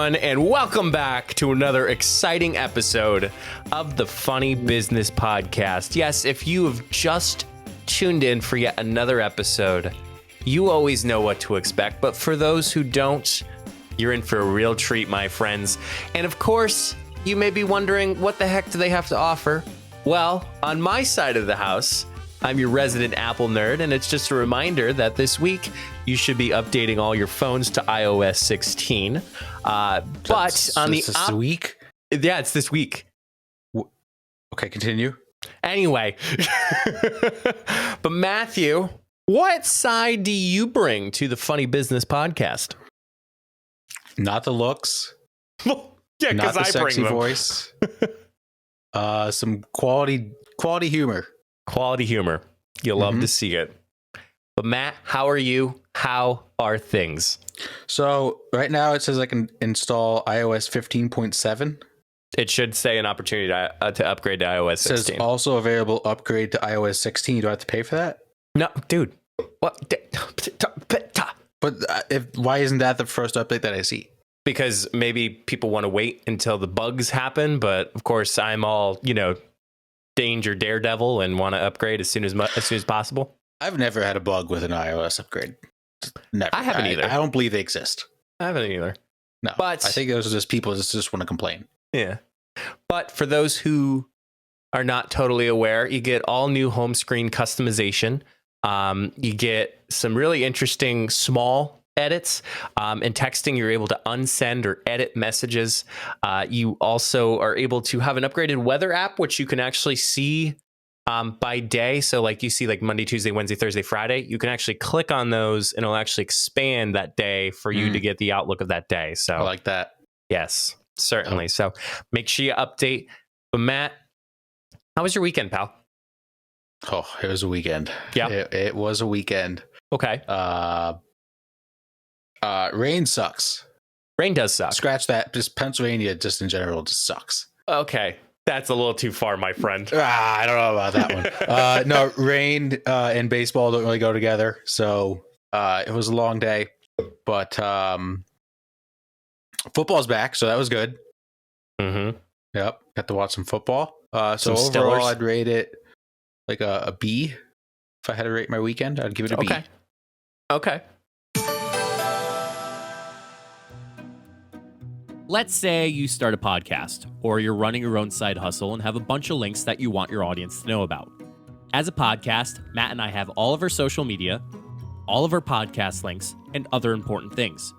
everyone, and welcome back to another exciting episode of the Funny Business Podcast. Yes, if you have just tuned in for yet another episode, you always know what to expect. But for those who don't, you're in for a real treat, my friends. And of course, you may be wondering, what the heck do they have to offer? Well, on my side of the house, I'm your resident Apple nerd, and it's just a reminder that this week you should be updating all your phones to iOS 16. But on the this week, yeah, it's this week. Okay, continue. Anyway, but Matthew, what side do you bring to the Funny Business Podcast? Not the looks, Yeah, not because the I bring sexy them. voice. Some quality humor. Quality humor. You'll love to see it. But Matt, how are you? How are things? So right now it says I can install iOS 15.7. It should say an opportunity to upgrade to iOS It says 16. also available upgrade to iOS 16. Do I have to pay for that? No, dude. What? But why isn't that the first update that I see? Because maybe people want to wait until the bugs happen. But of course, I'm all, danger daredevil and want to upgrade as soon as possible. I've never had a bug with an iOS upgrade. Never. I haven't either. I don't believe they exist. I haven't either. No, But I think those are just people that just want to complain. Yeah. But for those who are not totally aware, you get all new home screen customization. You get some really interesting small edits. In texting, you're able to unsend or edit messages. You also are able to have an upgraded weather app, which you can actually see by day. So like you see like Monday, Tuesday, Wednesday, Thursday, Friday, you can actually click on those and it'll actually expand that day for you to get the outlook of that day. So I like that. yes, certainly. So make sure you update. But Matt, how was your weekend, pal? Oh, it was a weekend. Yeah. It was a weekend. Okay. Rain sucks. Rain does suck. Scratch that. Just Pennsylvania, just in general, just sucks. Okay. That's a little too far, my friend. I don't know about that one. No, rain and baseball don't really go together. So it was a long day, but football's back, so that was good. Mm-hmm. Yep, got to watch some football. So Some overall, Steelers. I'd rate it like a B. If I had to rate my weekend, I'd give it a B. Okay. Let's say you start a podcast, or you're running your own side hustle and have a bunch of links that you want your audience to know about. As a podcast, Matt and I have all of our social media, all of our podcast links, and other important things.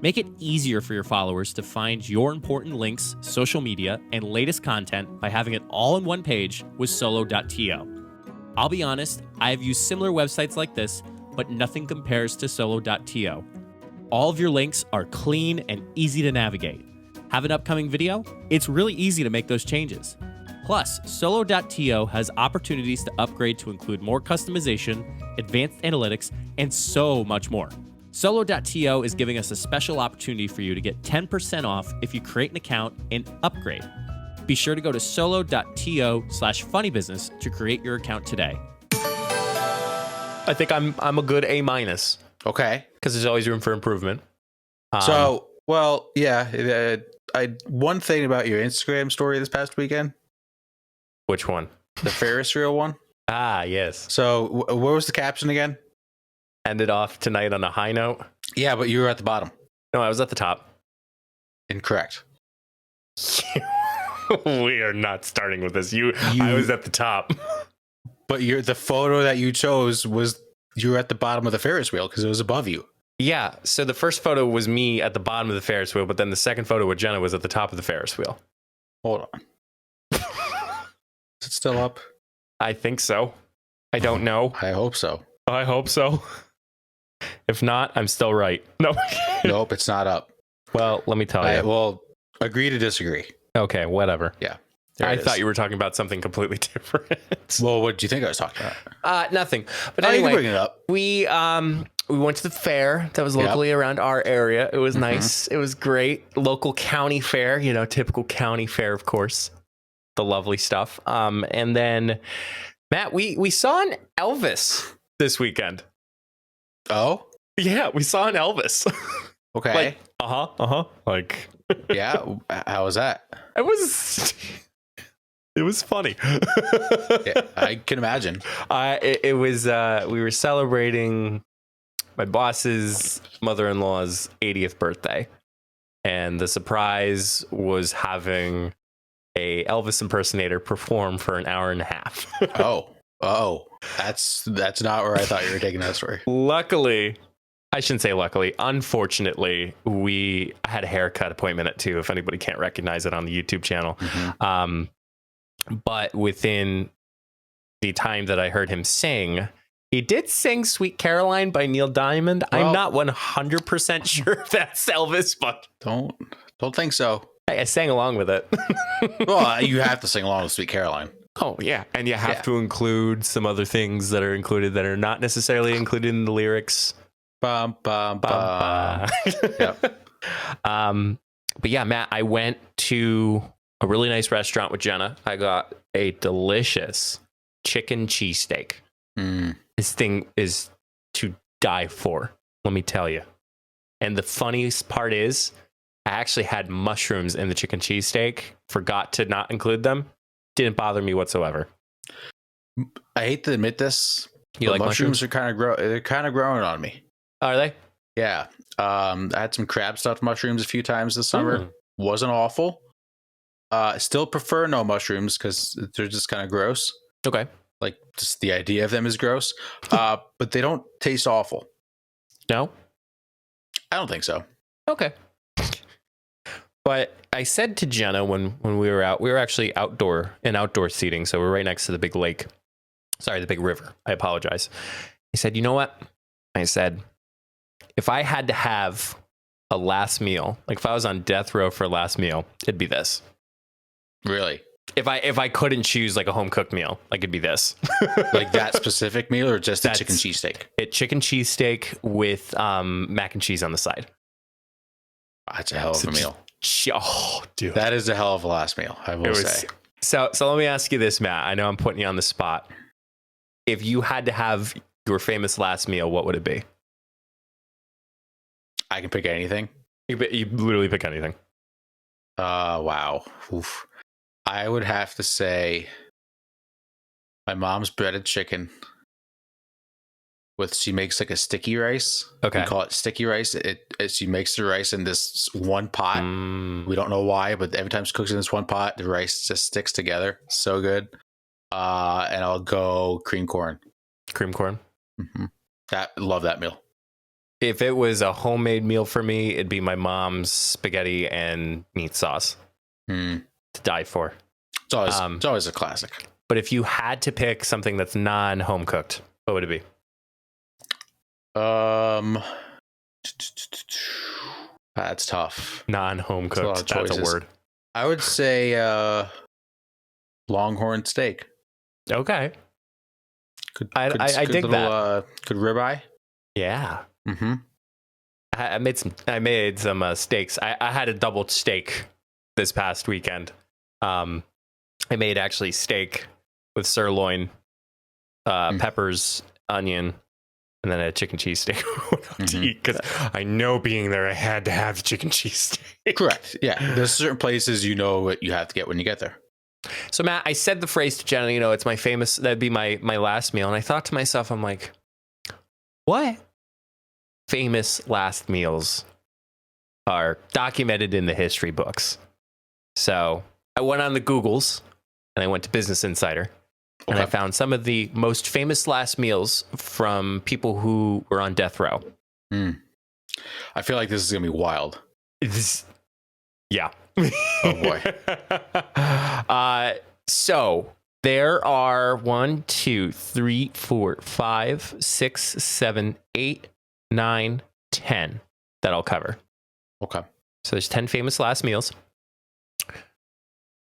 Make it easier for your followers to find your important links, social media, and latest content by having it all in one page with Solo.to. I'll be honest, I have used similar websites like this, but nothing compares to Solo.to. All of your links are clean and easy to navigate. Have an upcoming video? It's really easy to make those changes. Plus, Solo.to has opportunities to upgrade to include more customization, advanced analytics, and so much more. Solo.to is giving us a special opportunity for you to get 10% off if you create an account and upgrade. Be sure to go to solo.to/funnybusiness to create your account today. I think I'm a good A-, Okay. because there's always room for improvement. Well, yeah. One thing about your Instagram story this past weekend, Which one? the Ferris wheel one. Ah, yes. So, what was the caption again? Ended off tonight on a high note. Yeah, but you were at the bottom. No, I was at the top. Incorrect. We are not starting with this. I was at the top. But the photo that you chose was you were at the bottom of the Ferris wheel because it was above you. Yeah. So the first photo was me at the bottom of the Ferris wheel, but then the second photo with Jenna was at the top of the Ferris wheel. Hold on. Is it still up? I think so. I don't know. I hope so. I hope so. If not, I'm still right. No. Nope, it's not up. Well, let me tell you. Well, agree to disagree. Okay, whatever. Yeah. I thought you were talking about something completely different. Well, what do you think I was talking about? Nothing. But You can anyway, bring it up. we went to the fair that was locally around our area. It was nice. It was great. Local county fair, typical county fair, of course. The lovely stuff. And then Matt, we saw an Elvis this weekend. Oh? Yeah, we saw an Elvis. Okay. Like, like, Yeah. How was that? it was funny. Yeah, I can imagine. It was, we were celebrating my boss's mother-in-law's 80th birthday, and the surprise was having a Elvis impersonator perform for an hour and a half. Oh, that's not where I thought you were taking that story. Luckily, I shouldn't say luckily, unfortunately, I had a haircut appointment at 2, if anybody can't recognize it on the YouTube channel. But within the time that I heard him sing, he did sing Sweet Caroline by Neil Diamond. Well, I'm not 100% sure if that's Elvis, but Don't think so. I sang along with it. Well, you have to sing along with Sweet Caroline. Oh, yeah. And you have to include some other things that are included that are not necessarily included in the lyrics. Bum, bum, bum. Yep. But yeah, Matt, I went to a really nice restaurant with Jenna. I got a delicious chicken cheesesteak. This thing is to die for, let me tell you. And the funniest part is, I actually had mushrooms in the chicken cheesesteak, forgot to not include them. Didn't bother me whatsoever. I hate to admit this. You like mushrooms? Are they're kind of growing on me. Are they? Yeah. I had some crab stuffed mushrooms a few times this summer. Wasn't awful. Still prefer no mushrooms because they're just kind of gross. Okay. Like just the idea of them is gross. But they don't taste awful. No? I don't think so. Okay. But I said to Jenna when we were out, we were actually outdoor seating, so we're right next to the big lake. Sorry, the big river. I apologize. I said, you know what? I said, if I had to have a last meal, like if I was on death row for a last meal, it'd be this. Really? If I couldn't choose like a home cooked meal, like it'd be this. Like that specific meal or just a chicken cheesesteak? Chicken cheesesteak with mac and cheese on the side. That's a hell of a meal. Oh, dude. That is a hell of a last meal, I will say. So let me ask you this, Matt. I know I'm putting you on the spot. If you had to have your famous last meal, what would it be? I can pick anything. You literally pick anything. Wow. Oof. I would have to say my mom's breaded chicken she makes like a sticky rice. Okay. We call it sticky rice. She makes the rice in this one pot. We don't know why, but every time she cooks in this one pot, the rice just sticks together. So good. And I'll go cream corn. Cream corn. Love that meal. If it was a homemade meal for me, it'd be my mom's spaghetti and meat sauce. To die for. It's always a classic. But if you had to pick something that's non-home cooked, what would it be? That's tough. Non-home cooked. That's a word. I would say Longhorn steak. Okay. I dig that. Good ribeye. Yeah. I made some steaks. I had a double steak this past weekend. I made actually steak with sirloin, peppers, onion, and then a chicken cheesesteak to eat because I know being there, I had to have the chicken cheesesteak. Correct. Yeah. There's certain places you know what you have to get when you get there. So Matt, I said the phrase to Jenna, it's my famous, that'd be my last meal. And I thought to myself, I'm like, what famous last meals are documented in the history books? So I went on the Googles and I went to Business Insider. And I found some of the most famous last meals from people who were on death row. I feel like this is going to be wild. Yeah. Oh, boy. So there are 1, 2, 3, 4, 5, 6, 7, 8, 9, 10 that I'll cover. Okay. So there's 10 famous last meals.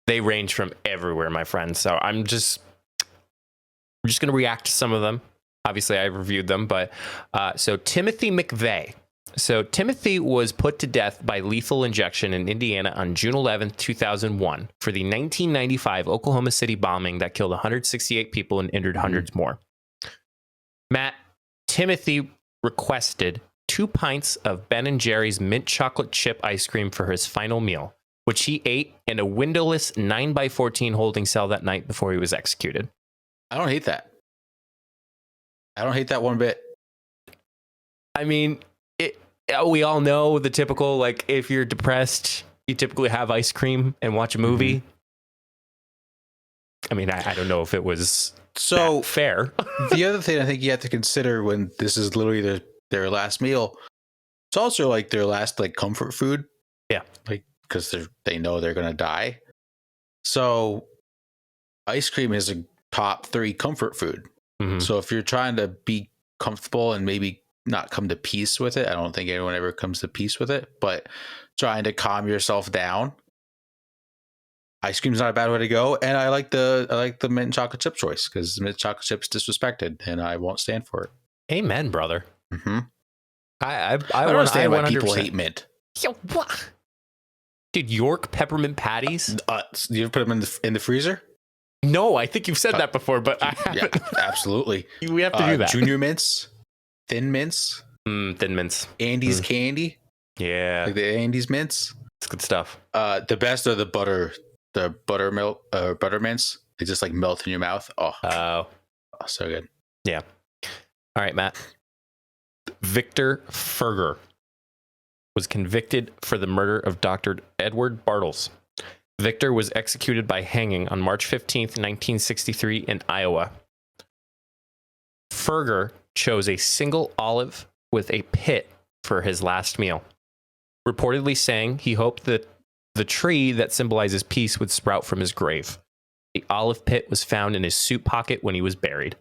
They range from everywhere, my friends. So I'm just going to react to some of them. Obviously, I reviewed them, but so Timothy McVeigh. So Timothy was put to death by lethal injection in Indiana on June 11th, 2001 for the 1995 Oklahoma City bombing that killed 168 people and injured hundreds more. Matt, Timothy requested 2 pints of Ben & Jerry's mint chocolate chip ice cream for his final meal, which he ate in a windowless 9x14 holding cell that night before he was executed. I don't hate that. I don't hate that one bit. I mean, we all know the typical, like, if you're depressed, you typically have ice cream and watch a movie. I mean, I don't know if it was so fair. The other thing I think you have to consider when this is literally their last meal, it's also like their last like comfort food. Yeah. Like, because they know they're going to die. So ice cream is a top 3 comfort food. Mhm. So if you're trying to be comfortable and maybe not come to peace with it, I don't think anyone ever comes to peace with it, but trying to calm yourself down, ice cream's not a bad way to go. And I like the mint chocolate chip choice because mint chocolate chip's disrespected and I won't stand for it. Amen, brother. Mm-hmm. I don't understand why people hate mint. Yo, what? Dude, York peppermint patties? You ever put them in the freezer? No, I think you've said that before, but I haven't. Yeah, absolutely. We have to do that. Junior mints, thin mints, Thin mints. Andy's candy, Yeah, like the Andy's mints. it's good stuff. The best are the buttermilk butter mints. They just like melt in your mouth. Oh, so good. Yeah. All right, Matt. Victor Ferger was convicted for the murder of Dr. Edward Bartles. Victor was executed by hanging on March 15th, 1963 in Iowa. Ferger chose a single olive with a pit for his last meal, reportedly saying he hoped that the tree that symbolizes peace would sprout from his grave. The olive pit was found in his suit pocket when he was buried.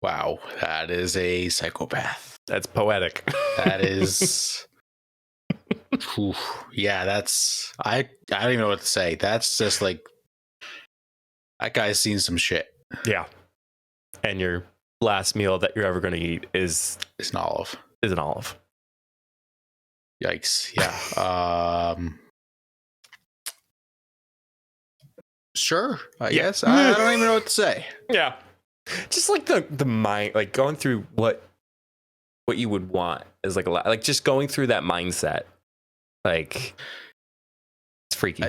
Wow, that is a psychopath. That's poetic. That is. Whew. Yeah, that's. I don't even know what to say. That's just like. That guy's seen some shit. Yeah. And your last meal that you're ever going to eat is It's an olive. an olive. Yikes. Yeah. Sure. I guess. I don't even know what to say. Yeah. Just like the mind, like going through what you would want is like a lot, like just going through that mindset. Like it's freaky.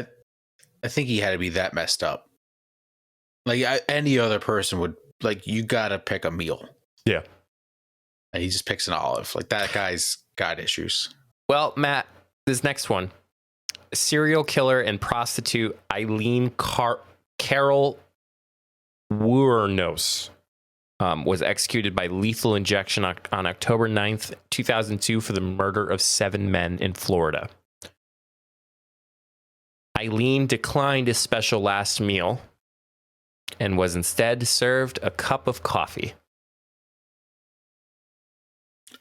I think he had to be that messed up. Like any other person would, like, you gotta pick a meal. Yeah. And he just picks an olive. Like, that guy's got issues. Well, Matt, this next one, serial killer and prostitute Eileen Carol Wuornos was executed by lethal injection on October 9th, 2002 for the murder of 7 men in Florida. Eileen declined a special last meal and was instead served a cup of coffee.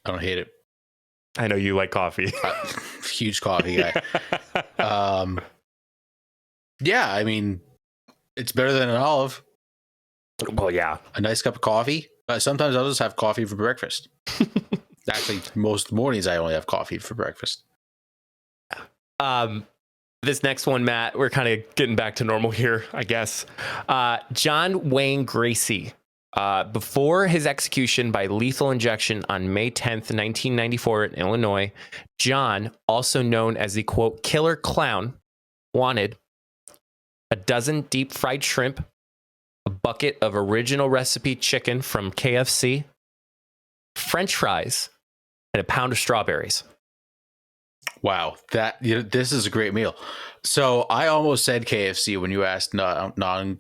I don't hate it. I know you like coffee. Huge coffee guy. Yeah, I mean, it's better than an olive. Well, yeah. A nice cup of coffee. Sometimes I'll just have coffee for breakfast. Actually, most mornings I only have coffee for breakfast. This next one, Matt, we're kind of getting back to normal here, I guess. John Wayne Gracie, before his execution by lethal injection on May 10th, 1994 in Illinois, John, also known as the, quote, killer clown, wanted a dozen deep fried shrimp, a bucket of original recipe chicken from KFC, French fries, and a pound of strawberries. Wow, this is a great meal. So I almost said KFC when you asked non-home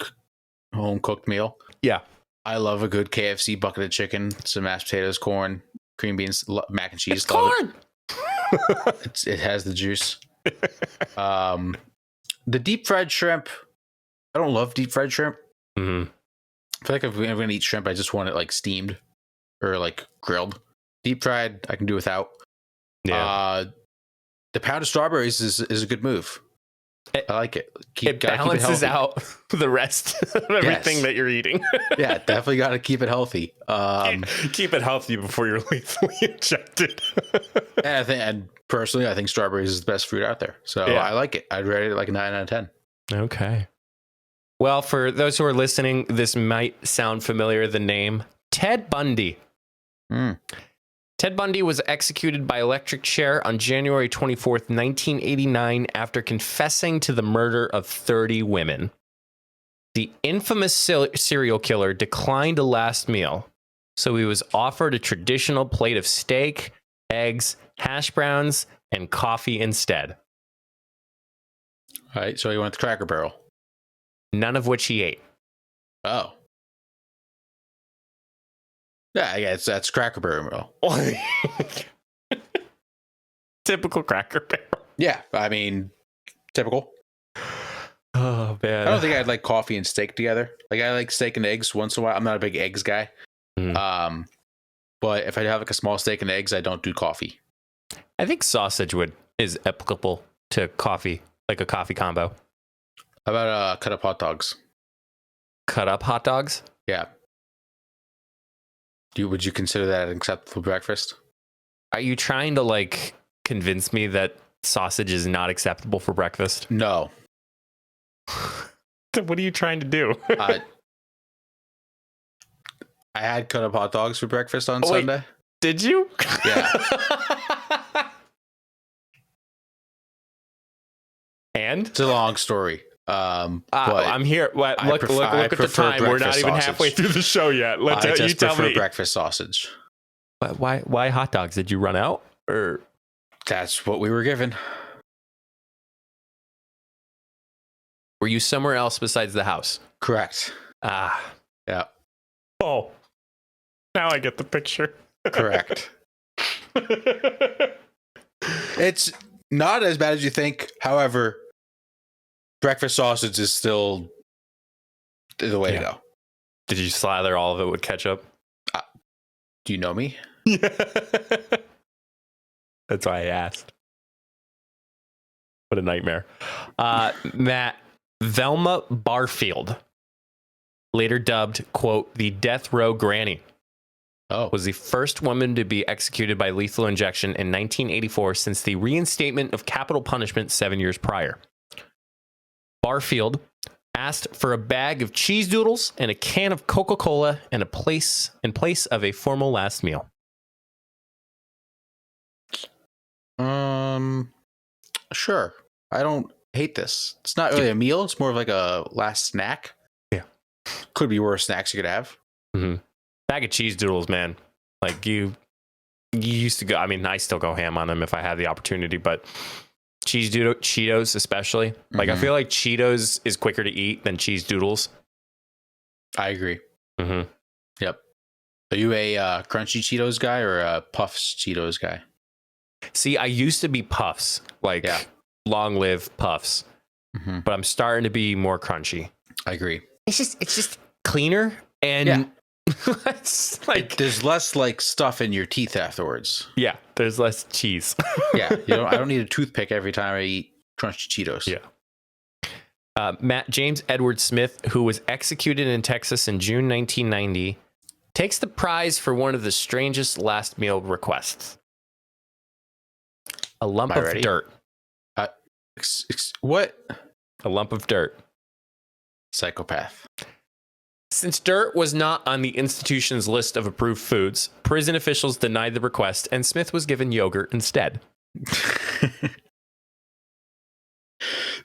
cooked meal. Yeah. I love a good KFC bucket of chicken, some mashed potatoes, corn, cream beans, mac and cheese. It's corn. It has the juice. The deep fried shrimp. I don't love deep fried shrimp. Mm-hmm. I feel like if I'm going to eat shrimp, I just want it like steamed or like grilled. Deep fried, I can do without. Yeah. The pound of strawberries is a good move. I like it. It balances out the rest of everything that you're eating. Yeah, definitely got to keep it healthy. Keep it healthy before you're lethally injected. and personally, I think strawberries is the best fruit out there. So yeah. I like it. I'd rate it like a 9 out of 10. Okay. Well, for those who are listening, this might sound familiar, the name Ted Bundy. Mm. Ted Bundy was executed by electric chair on January 24th, 1989, after confessing to the murder of 30 women. The infamous serial killer declined a last meal, so he was offered a traditional plate of steak, eggs, hash browns, and coffee instead. All right, so he went to Cracker Barrel. None of which he ate. Oh. Yeah, that's Cracker Barrel. Typical Cracker Barrel. Yeah, I mean, typical. Oh, man. I don't think I'd like coffee and steak together. Like, I like steak and eggs once in a while. I'm not a big eggs guy. Mm. But if I have like a small steak and eggs, I don't do coffee. I think sausage is applicable to coffee, like a coffee combo. How about cut up hot dogs? Cut up hot dogs? Yeah. Would you consider that an acceptable breakfast? Are you trying to like convince me that sausage is not acceptable for breakfast? No. What are you trying to do? I had cut up hot dogs for breakfast on Sunday. Did you? Yeah. And? It's a long story. But I'm here. Look at the time. We're not even halfway through the show yet. I You tell me. Breakfast sausage. But why hot dogs? Did you run out? Or that's what we were given. were you somewhere else besides the house? Correct. Ah. Yeah. Oh. Now I get the picture. Correct. It's not as bad as you think. However, breakfast sausage is still the way to go. Did you slather all of it with ketchup? Do you know me? Yeah. That's why I asked. What a nightmare. Matt, Velma Barfield, later dubbed, quote, the death row granny, was the first woman to be executed by lethal injection in 1984 since the reinstatement of capital punishment 7 years prior. Barfield asked for a bag of cheese doodles and a can of Coca-Cola in place of a formal last meal. Sure. I don't hate this. It's not really a meal. It's more of like a last snack. Yeah. Could be worse snacks you could have. Mm-hmm. Bag of cheese doodles, man. Like you used to go. I mean, I still go ham on them if I have the opportunity, but cheese doodle Cheetos, especially. Like I feel like Cheetos is quicker to eat than cheese doodles. I agree. Mm-hmm. Yep. Are you a crunchy Cheetos guy or a Puffs Cheetos guy? See, I used to be Puffs, like long live Puffs, but I'm starting to be more crunchy. I agree. It's just cleaner and it's like there's less like stuff in your teeth afterwards. Yeah, there's less cheese. I don't need a toothpick every time I eat crunchy Cheetos. Yeah. Matt, James Edward Smith, who was executed in Texas in June 1990, takes the prize for one of the strangest last meal requests. A lump of dirt. What? A lump of dirt. Psychopath. Since dirt was not on the institution's list of approved foods, prison officials denied the request and Smith was given yogurt instead.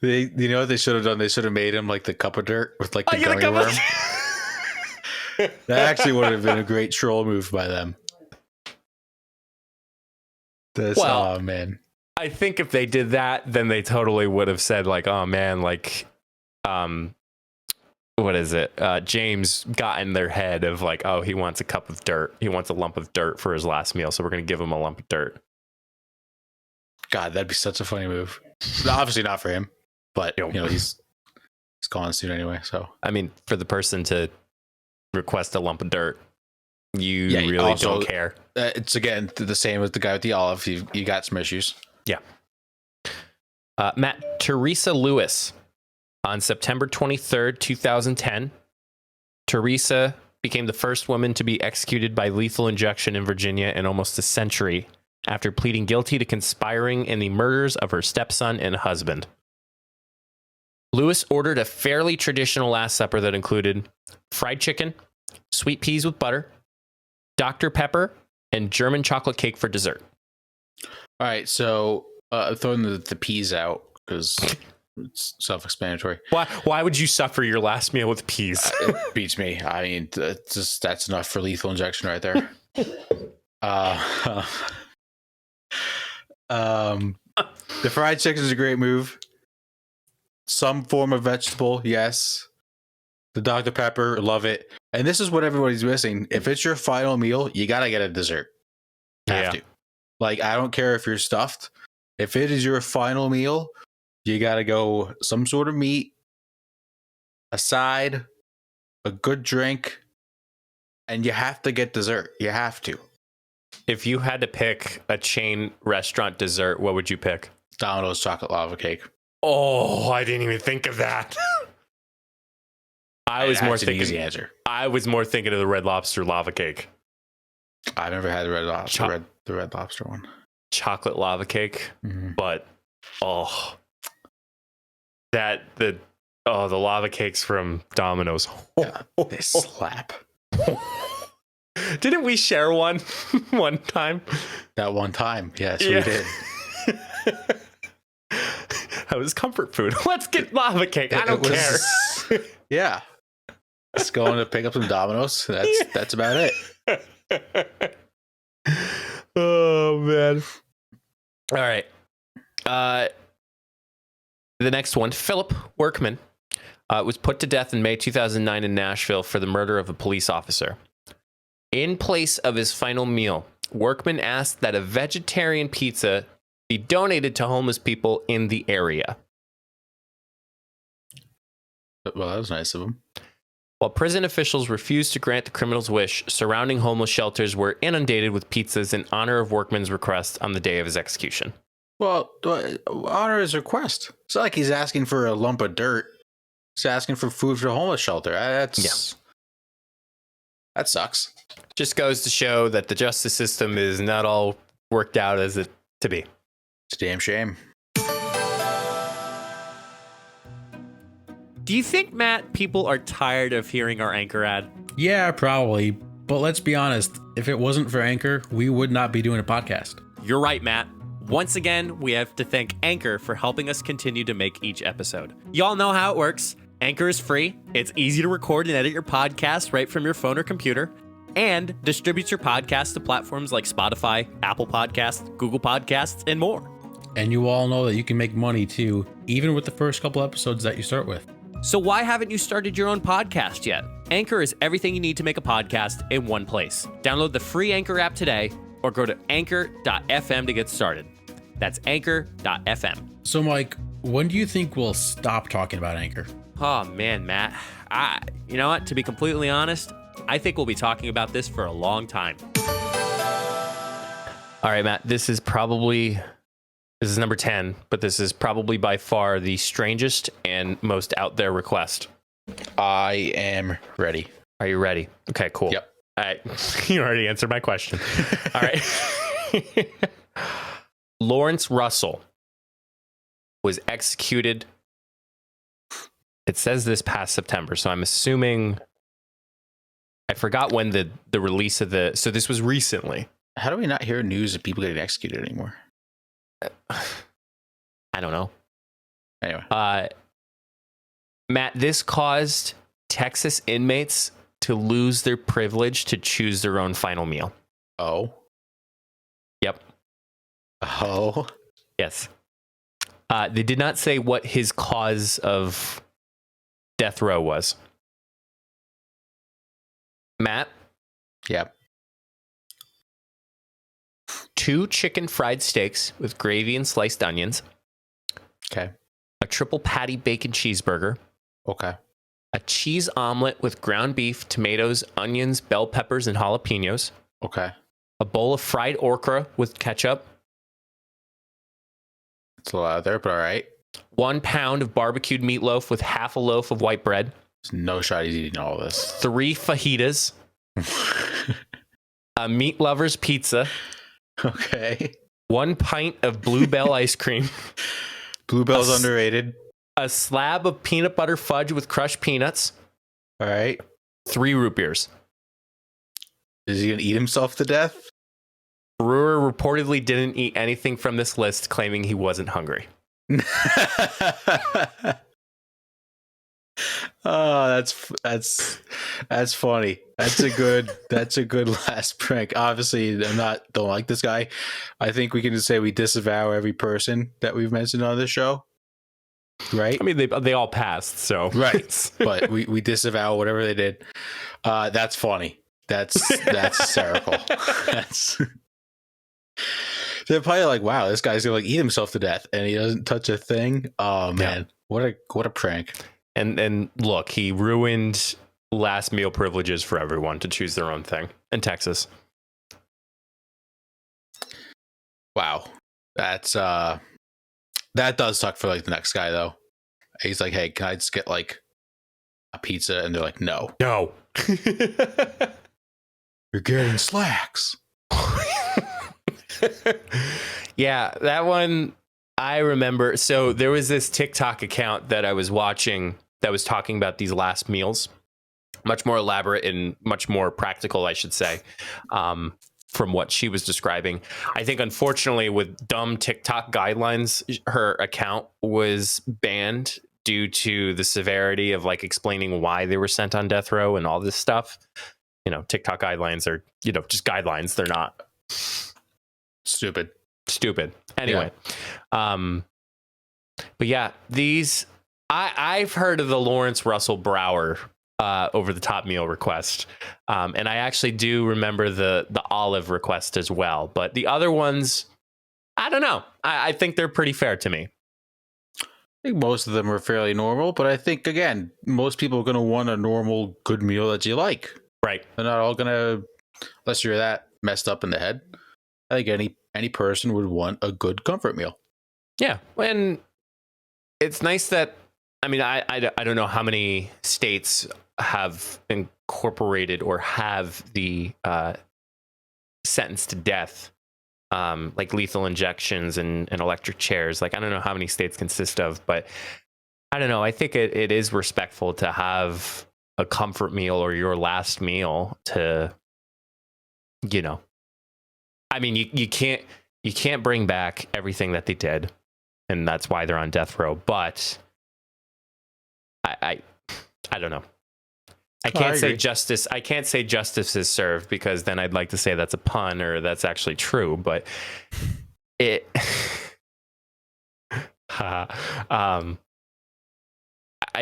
You know what they should have done? They should have made him like the cup of dirt with like the gummy worm. That actually would have been a great troll move by them. Oh man. I think if they did that, then they totally would have said like, oh man, like, what is it? James got in their head of like, oh, he wants a cup of dirt. He wants a lump of dirt for his last meal. So we're going to give him a lump of dirt. God, that'd be such a funny move. Obviously not for him, but you know, he's gone soon anyway. So, I mean, for the person to request a lump of dirt, you really also don't care. It's again the same as the guy with the olive. You got some issues. Yeah. Matt, Teresa Lewis. On September 23rd, 2010, Teresa became the first woman to be executed by lethal injection in Virginia in almost a century after pleading guilty to conspiring in the murders of her stepson and husband. Lewis ordered a fairly traditional Last Supper that included fried chicken, sweet peas with butter, Dr. Pepper, and German chocolate cake for dessert. All right, so throwing the peas out because it's self-explanatory. Why would you suffer your last meal with peas? It beats me. I mean, that's enough for lethal injection right there. The fried chicken is a great move. Some form of vegetable, yes. The Dr. Pepper, love it. And this is what everybody's missing. If it's your final meal, you gotta get a dessert. Have to. Like, I don't care if you're stuffed. If it is your final meal, you gotta go some sort of meat, a side, a good drink, and you have to get dessert. You have to. If you had to pick a chain restaurant dessert, what would you pick? Domino's chocolate lava cake. Oh, I didn't even think of that. I was more thinking easy answer. I was more thinking of the Red Lobster lava cake. I've never had the Red Lobster, the Red Lobster one. Chocolate lava cake, but the lava cakes from Domino's. Yeah, they slap. Didn't we share one time? That one time, yes, we did. That was comfort food. Let's get lava cake. I don't care. Yeah. Just going to pick up some Domino's. That's about it. Oh man. All right. The next one, Philip Workman, was put to death in May 2009 in Nashville for the murder of a police officer. In place of his final meal, Workman asked that a vegetarian pizza be donated to homeless people in the area. Well, that was nice of him. While prison officials refused to grant the criminal's wish, surrounding homeless shelters were inundated with pizzas in honor of Workman's request on the day of his execution. Well, honor his request. It's not like he's asking for a lump of dirt. He's asking for food for the homeless shelter. That sucks. Just goes to show that the justice system is not all worked out as it to be. It's a damn shame. Do you think, Matt, people are tired of hearing our Anchor ad? Yeah, probably. But let's be honest, if it wasn't for Anchor, we would not be doing a podcast. You're right, Matt. Once again, we have to thank Anchor for helping us continue to make each episode. Y'all know how it works. Anchor is free. It's easy to record and edit your podcast right from your phone or computer, and distributes your podcast to platforms like Spotify, Apple Podcasts, Google Podcasts, and more. And you all know that you can make money too, even with the first couple episodes that you start with. So why haven't you started your own podcast yet? Anchor is everything you need to make a podcast in one place. Download the free Anchor app today or go to anchor.fm to get started. That's anchor.fm. So, Mike, when do you think we'll stop talking about Anchor? Oh, man, Matt. You know what? To be completely honest, I think we'll be talking about this for a long time. All right, Matt, this is number 10, but this is probably by far the strangest and most out there request. I am ready. Are you ready? Okay, cool. Yep. All right. You already answered my question. All right. Lawrence Russell was executed. It says this past September, so I'm assuming. I forgot when the release of so this was recently. How do we not hear news of people getting executed anymore? I don't know. Anyway. Matt, this caused Texas inmates to lose their privilege to choose their own final meal. Oh. Yep. Oh. Yes. They did not say what his cause of death row was. Matt? Yep. 2 chicken fried steaks with gravy and sliced onions. Okay. A triple patty bacon cheeseburger. Okay. A cheese omelet with ground beef, tomatoes, onions, bell peppers, and jalapenos. Okay. A bowl of fried okra with ketchup. It's a lot out there, but all right. 1 pound of barbecued meatloaf with half a loaf of white bread. There's no shot he's eating all of this. 3 fajitas. A meat lover's pizza. Okay. 1 pint of Bluebell ice cream. Bluebell's underrated. A slab of peanut butter fudge with crushed peanuts. All right. 3 root beers. Is he going to eat himself to death? Brewer reportedly didn't eat anything from this list, claiming he wasn't hungry. Oh, that's funny. That's a good last prank. Obviously, don't like this guy. I think we can just say we disavow every person that we've mentioned on this show. Right? I mean, they all passed, so right. But we disavow whatever they did. That's funny. That's hysterical. They're probably like, wow, this guy's gonna like eat himself to death, and he doesn't touch a thing. Oh man, what a prank! And look, he ruined last meal privileges for everyone to choose their own thing in Texas. Wow, that's that does suck for like the next guy though. He's like, hey, can I just get like a pizza? And they're like, no, you're getting slacks. Yeah, that one I remember. So there was this TikTok account that I was watching that was talking about these last meals, much more elaborate and much more practical, I should say, from what she was describing. I think, unfortunately, with dumb TikTok guidelines, her account was banned due to the severity of like explaining why they were sent on death row and all this stuff. You know, TikTok guidelines are, just guidelines. They're not stupid. Anyway. Yeah. But yeah, these I've heard of the Lawrence Russell Brower over the top meal request. And I actually do remember the olive request as well. But the other ones, I don't know. I think they're pretty fair to me. I think most of them are fairly normal, but I think, again, most people are going to want a normal, good meal that you like. Right. They're not all going to, unless you're that messed up in the head. I think any person would want a good comfort meal. Yeah. And it's nice that, I mean, I don't know how many states have incorporated or have the sentence to death, like lethal injections and electric chairs. Like, I don't know how many states consist of, but I don't know. I think it is respectful to have a comfort meal or your last meal to, I mean, you can't bring back everything that they did, and that's why they're on death row. But I don't know. I can't say justice. I can't say justice is served, because then I'd like to say that's a pun or that's actually true. But it, I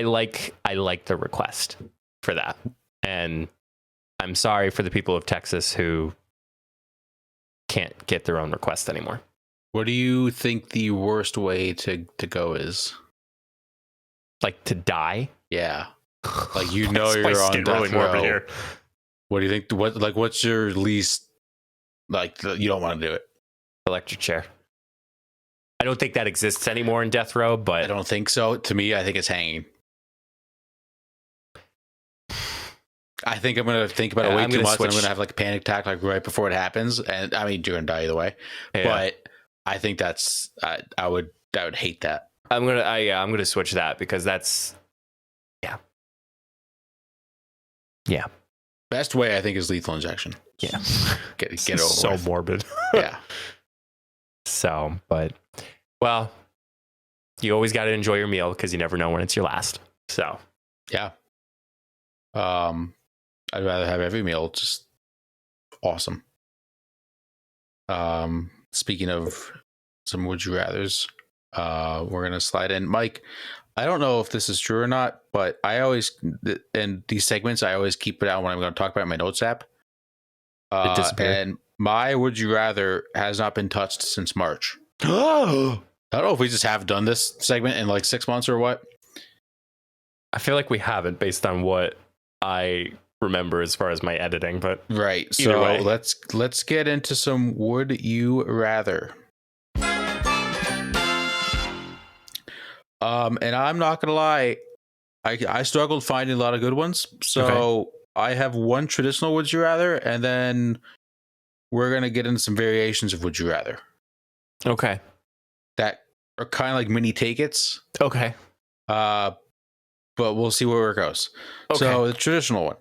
like the request for that, and I'm sorry for the people of Texas who can't get their own request anymore. What do you think the worst way to go is? Like to die? Yeah. Like, you're on death row. Here. What do you think? What's your least, you don't want to do it? Electric chair. I don't think that exists anymore in death row, but I don't think so. To me, I think it's hanging. I think I'm going to think about it way too much. And I'm going to have like a panic attack right before it happens. And I mean, you're going to die either way. Yeah. But I think that's, I would hate that. I'm going to switch that, because that's, yeah. Best way, I think, is lethal injection. Yeah. Get over so with. Morbid. Yeah. So, but, well, you always got to enjoy your meal, because you never know when it's your last. So, yeah. I'd rather have every meal just awesome. Speaking of some would you rathers, we're gonna slide in. Mike, I don't know if this is true or not, but I always, in these segments, I always keep it out when I'm going to talk about my notes app. And my would you rather has not been touched since March. I don't know if we just have done this segment in like 6 months or what. I feel like we haven't, based on what I remember as far as my editing, but right. So way. let's get into some would you rather. And I'm not gonna lie, I struggled finding a lot of good ones. So I have one traditional would you rather, and then we're gonna get into some variations of would you rather. Okay. That are kind of like mini take-its. Okay. But we'll see where it goes. Okay. So the traditional one.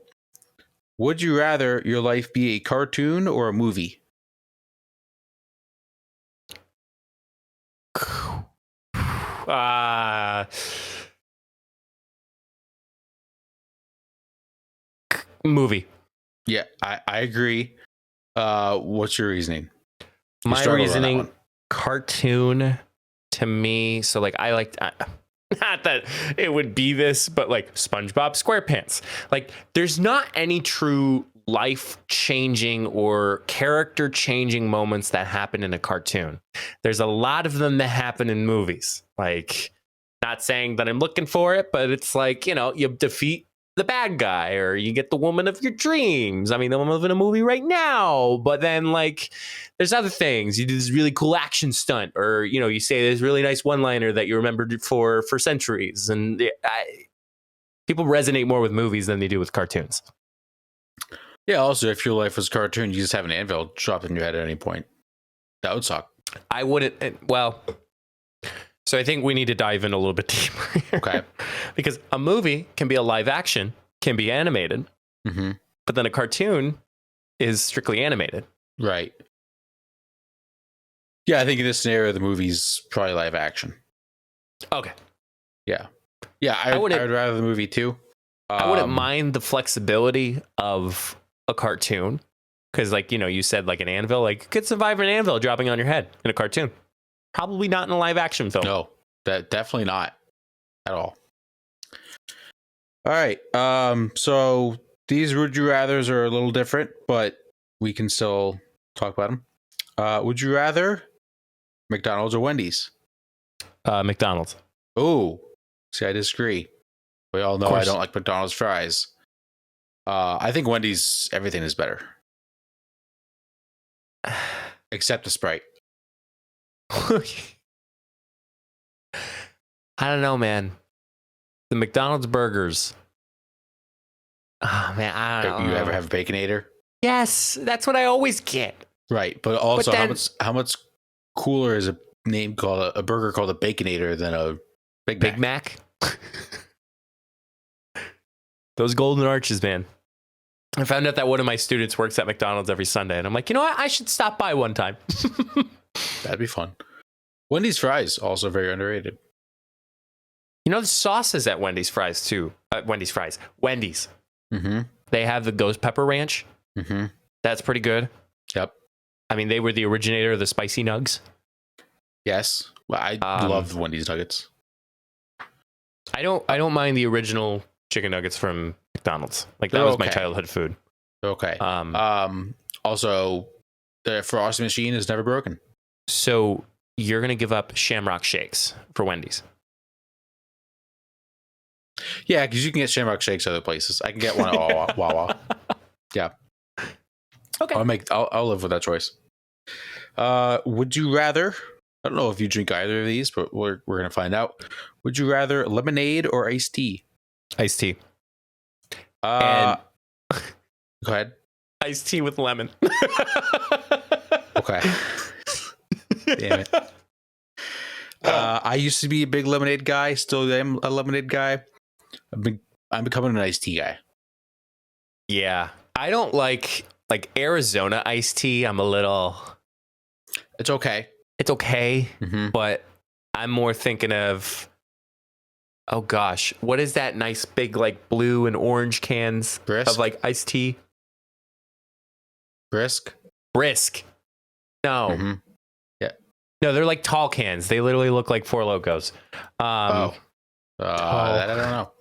Would you rather your life be a cartoon or a movie? Movie. Yeah, I agree. What's your reasoning? You My struggled on that reasoning, one. cartoon to me. So like I liked, not that it would be this, but like SpongeBob SquarePants. Like there's not any true life changing or character changing moments that happen in a cartoon. There's a lot of them that happen in movies. Like, not saying that I'm looking for it, but it's like, you know, you defeat the bad guy or you get the woman of your dreams. I mean, I'm living a movie right now, but then like there's other things. You do this really cool action stunt, or you know, you say this really nice one-liner that you remembered for centuries. And people resonate more with movies than they do with cartoons. Yeah, also, if your life was a cartoon, you just have an anvil dropped in your head at any point. That would suck. I wouldn't. Well, so I think we need to dive in a little bit deeper here. Okay. Because a movie can be a live action, can be animated, Mm-hmm. but then a cartoon is strictly animated. Right. Yeah, I think in this scenario, the movie's probably live action. Okay. Yeah. Yeah, I would rather the movie too. I wouldn't mind the flexibility of a cartoon. Because, like, you know, you said like an anvil, like you could survive an anvil dropping on your head in a cartoon. Probably not in a live action film. No, that definitely not at all. All right. So these would you rathers are a little different, but we can still talk about them. Would you rather McDonald's or Wendy's? McDonald's. Oh, see, I disagree. We all know Of I course. don't like McDonald's fries. I think Wendy's everything is better, except the Sprite. I don't know, man. The McDonald's burgers. Oh, man. I don't know. You ever have a Baconator? Yes, that's what I always get. Right, but also then- how much cooler is a name called a burger called a Baconator than a Big Mac? Big Mac. Those golden arches, man. I found out that one of my students works at McDonald's every Sunday, and I'm like, you know what? I should stop by one time. That'd be fun. Wendy's fries also very underrated. You know, the sauces at Wendy's fries too. Wendy's. Mm-hmm. They have the ghost pepper ranch. Mm-hmm. That's pretty good. Yep. I mean, they were the originator of the spicy nugs. Yes. Well, I love Wendy's nuggets. I don't mind the original chicken nuggets from McDonald's. Like that They're was my okay. childhood food. Okay. Also, the frosting machine is never broken. So you're gonna give up Shamrock shakes for Wendy's? Yeah, because you can get Shamrock shakes other places. I can get one at Wawa. Yeah. Okay. I'll live with that choice. Would you rather? I don't know if you drink either of these, but we're gonna find out. Would you rather lemonade or iced tea? Iced tea. Go ahead. Iced tea with lemon. Okay. Damn it. I used to be a big lemonade guy. Still am a lemonade guy. I'm becoming an iced tea guy. Yeah. I don't like Arizona iced tea. I'm a little. It's okay. It's okay, Mm-hmm. but I'm more thinking of. Oh gosh, what is that nice big like blue and orange cans Brisk? of like iced tea? Brisk. Brisk. No. Mhm. No, they're like tall cans. They literally look like Four Locos. That I don't know.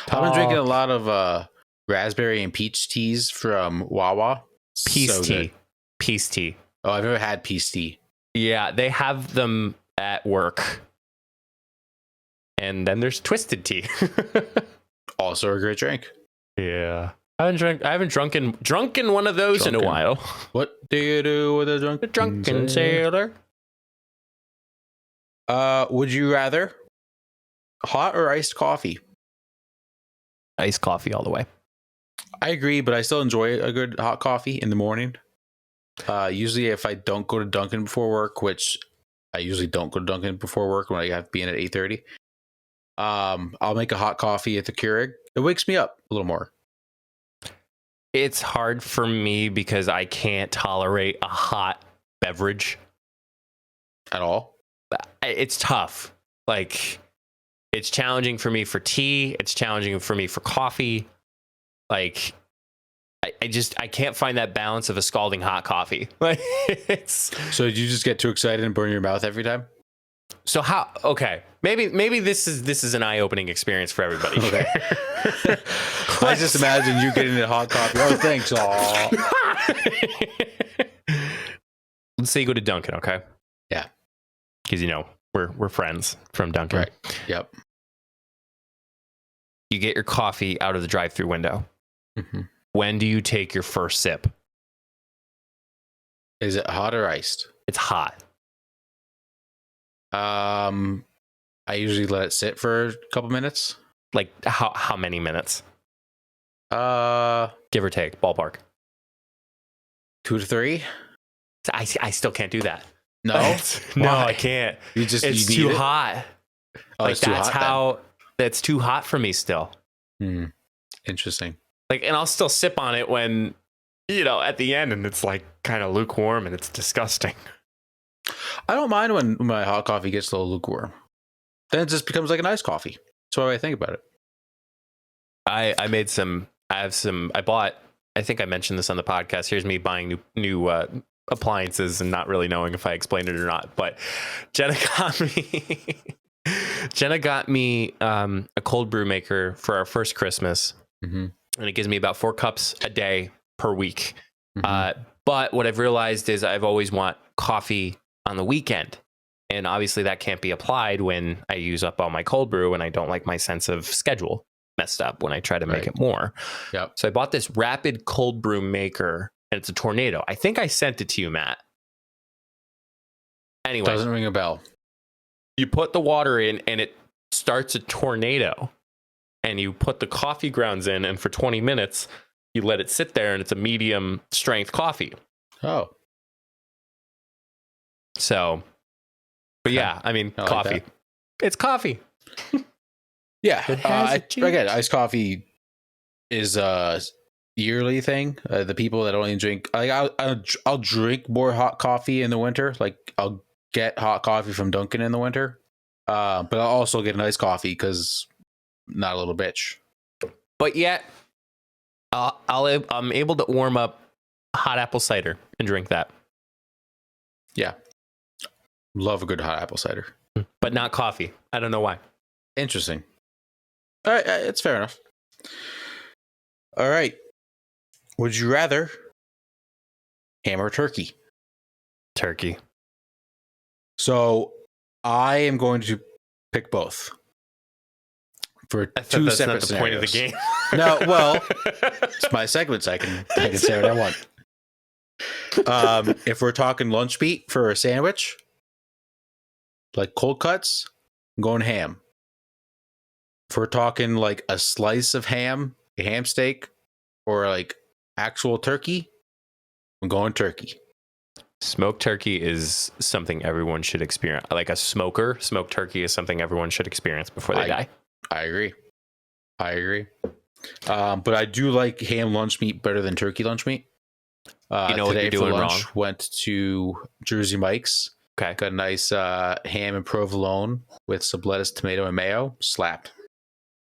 I've been drinking a lot of raspberry and peach teas from Wawa. Peace So tea. good. Peace tea. Oh, I've never had peace tea. Yeah, they have them at work. And then there's twisted tea. Also a great drink. Yeah. I haven't drunken one of those in a Drunken. while. What do you do with a drunk? The drunken sailor. Would you rather hot or iced coffee? Iced coffee all the way. I agree, but I still enjoy a good hot coffee in the morning. Usually, if I don't go to Dunkin' before work, which I usually don't go to Dunkin' before work when I have to be in at 8:30, I'll make a hot coffee at the Keurig. It wakes me up a little more. It's hard for me because I can't tolerate a hot beverage. At all. It's tough. Like, it's challenging for me for tea. It's challenging for me for coffee. Like, I can't find that balance of a scalding hot coffee. Like, it's So did you just get too excited and burn your mouth every time? so how. Okay, maybe this is an eye-opening experience for everybody. Okay. I just imagine you getting a hot coffee. Oh, thanks. Let's say you go to Dunkin', okay? Yeah. Because we're friends from Dunkin'. Right. Yep. You get your coffee out of the drive-through window. Mm-hmm. When do you take your first sip? Is it hot or iced? It's hot. I usually let it sit for a couple minutes. Like how many minutes? Uh, Give or take, ballpark. 2 to 3. I still can't do that. No, No, Why? I can't. It's It's too hot. Oh, Like, it's too that's hot. that's too hot for me still. Then? Interesting. Like, and I'll still sip on it when, at the end, and it's like kind of lukewarm and it's disgusting. I don't mind when my hot coffee gets a little lukewarm. Then it just becomes like an iced coffee. That's why I think about it. I bought, I think I mentioned this on the podcast. Here's me buying new appliances and not really knowing if I explained it or not. But Jenna got me a cold brew maker for our first Christmas. Mm-hmm. And it gives me about 4 cups a day per week. Mm-hmm. But what I've realized is I've always want coffee on the weekend. And obviously that can't be applied when I use up all my cold brew, and I don't like my sense of schedule messed up when I try to make Right. it more. Yep. So I bought this rapid cold brew maker, and it's a Tornado. I think I sent it to you, Matt. Anyway, Doesn't ring a bell. you put the water in and it starts a tornado, and you put the coffee grounds in, and for 20 minutes you let it sit there, and it's a medium strength coffee. Oh, So, but yeah, I mean, I like coffee. that. It's coffee. yeah. It has a Again, iced coffee is a yearly thing. The people that only drink, like, I'll drink more hot coffee in the winter. Like, I'll get hot coffee from Dunkin' in the winter. But I'll also get an iced coffee because not a little bitch. But yet, I'm able to warm up hot apple cider and drink that, Yeah. Love a good hot apple cider. but not coffee. I don't know why. Interesting. All right, it's fair enough. All right. Would you rather ham or turkey? Turkey. So I am going to pick both for I thought two that's separate not the scenarios. point of the game. No, well, it's my segments. I can say what I want. If we're talking lunch meat for a sandwich, like cold cuts, I'm going ham. If we're talking like a slice of ham, a ham steak, or like actual turkey, I'm going turkey. Smoked turkey is something everyone should experience. Like a smoked turkey is something everyone should experience before they die. I agree. But I do like ham lunch meat better than turkey lunch meat. You know what today you're doing for lunch, wrong. Went to Jersey Mike's. Okay. Got a nice ham and provolone with some lettuce, tomato, and mayo. Slapped.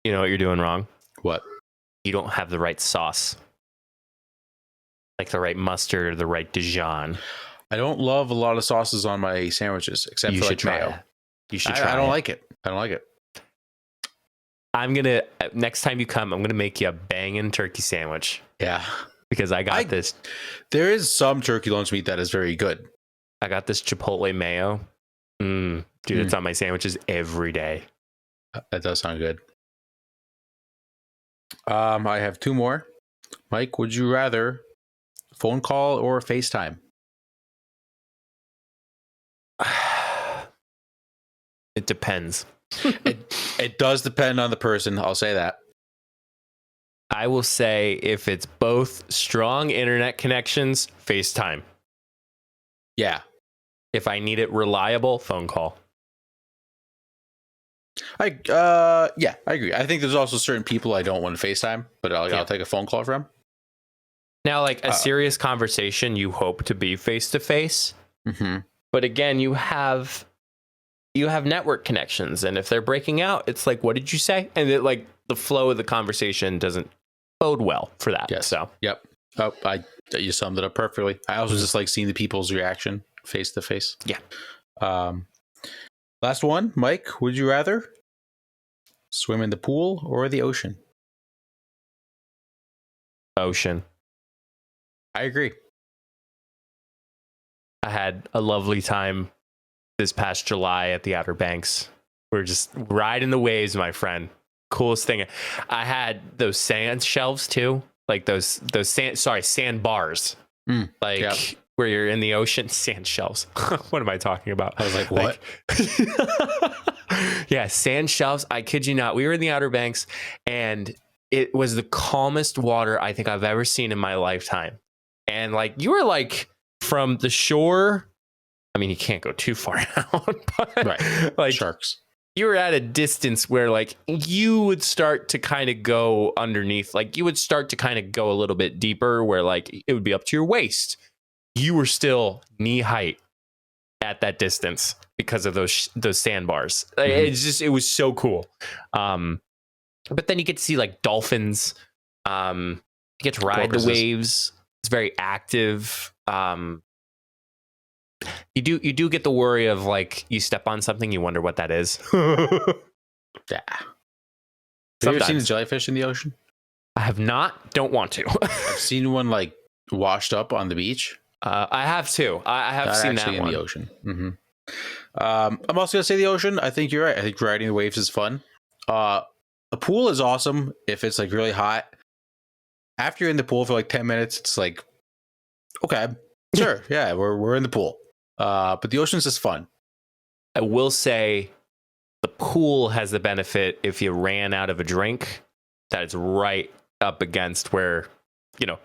You know what you're doing wrong? What? You don't have the right sauce. Like the right mustard or the right Dijon. I don't love a lot of sauces on my sandwiches, except You for should like try mayo. it. You should try I don't it. like it. I don't like it. I'm gonna next time you come, I'm gonna make you a banging turkey sandwich Yeah. because I got this. There is some turkey lunch meat that is very good. I got this Chipotle mayo. Dude, it's on my sandwiches every day. That does sound good. I have 2 more. Mike, would you rather phone call or FaceTime? It depends. It does depend on the person. I'll say that. I will say if it's both strong internet connections, FaceTime. Yeah. If I need it reliable, phone call. I agree. I think there's also certain people I don't want to FaceTime, but I'll take a phone call from. Now, like a serious conversation, you hope to be face to face. Mm-hmm. But again, you you have network connections, and if they're breaking out, it's like, what did you say? And it, like, the flow of the conversation doesn't bode well for that. Yes. So Yep. Oh, you summed it up perfectly. I also just like seeing the people's reaction face to face. Yeah. Last one, Mike. Would you rather swim in the pool or the ocean? ocean. I agree. I had a lovely time this past July at the Outer Banks. We were just riding the waves, my friend. Coolest thing. I had those sand shelves too, like those sand bars, like yep. where you're in the ocean. Sand shelves. What am I talking about? I was like, what? Yeah, sand shelves. I kid you not. We were in the Outer Banks, and it was the calmest water I think I've ever seen in my lifetime. And like, you were like from the shore. I mean, you can't go too far out, but Right. like Sharks. you were at a distance where like you would start to kind of go underneath, like you would start to kind of go a little bit deeper where like it would be up to your waist. You were still knee height at that distance because of those sandbars. Mm-hmm. It was so cool. But then you get to see like dolphins. You get to ride the waves. It's very active. You do get the worry of like you step on something, you wonder what that is. Yeah. Have you ever seen a jellyfish in the ocean? I have not. Don't want to. I've seen one like washed up on the beach. I have too. I have seen that in one. The ocean. Mm-hmm. I'm also gonna say the ocean. I think you're right. I think riding the waves is fun. A pool is awesome if it's like really hot. After you're in the pool for like 10 minutes, it's like, okay, sure, yeah, we're in the pool. But the ocean's just fun. I will say the pool has the benefit if you ran out of a drink, that it's right up against where, you know,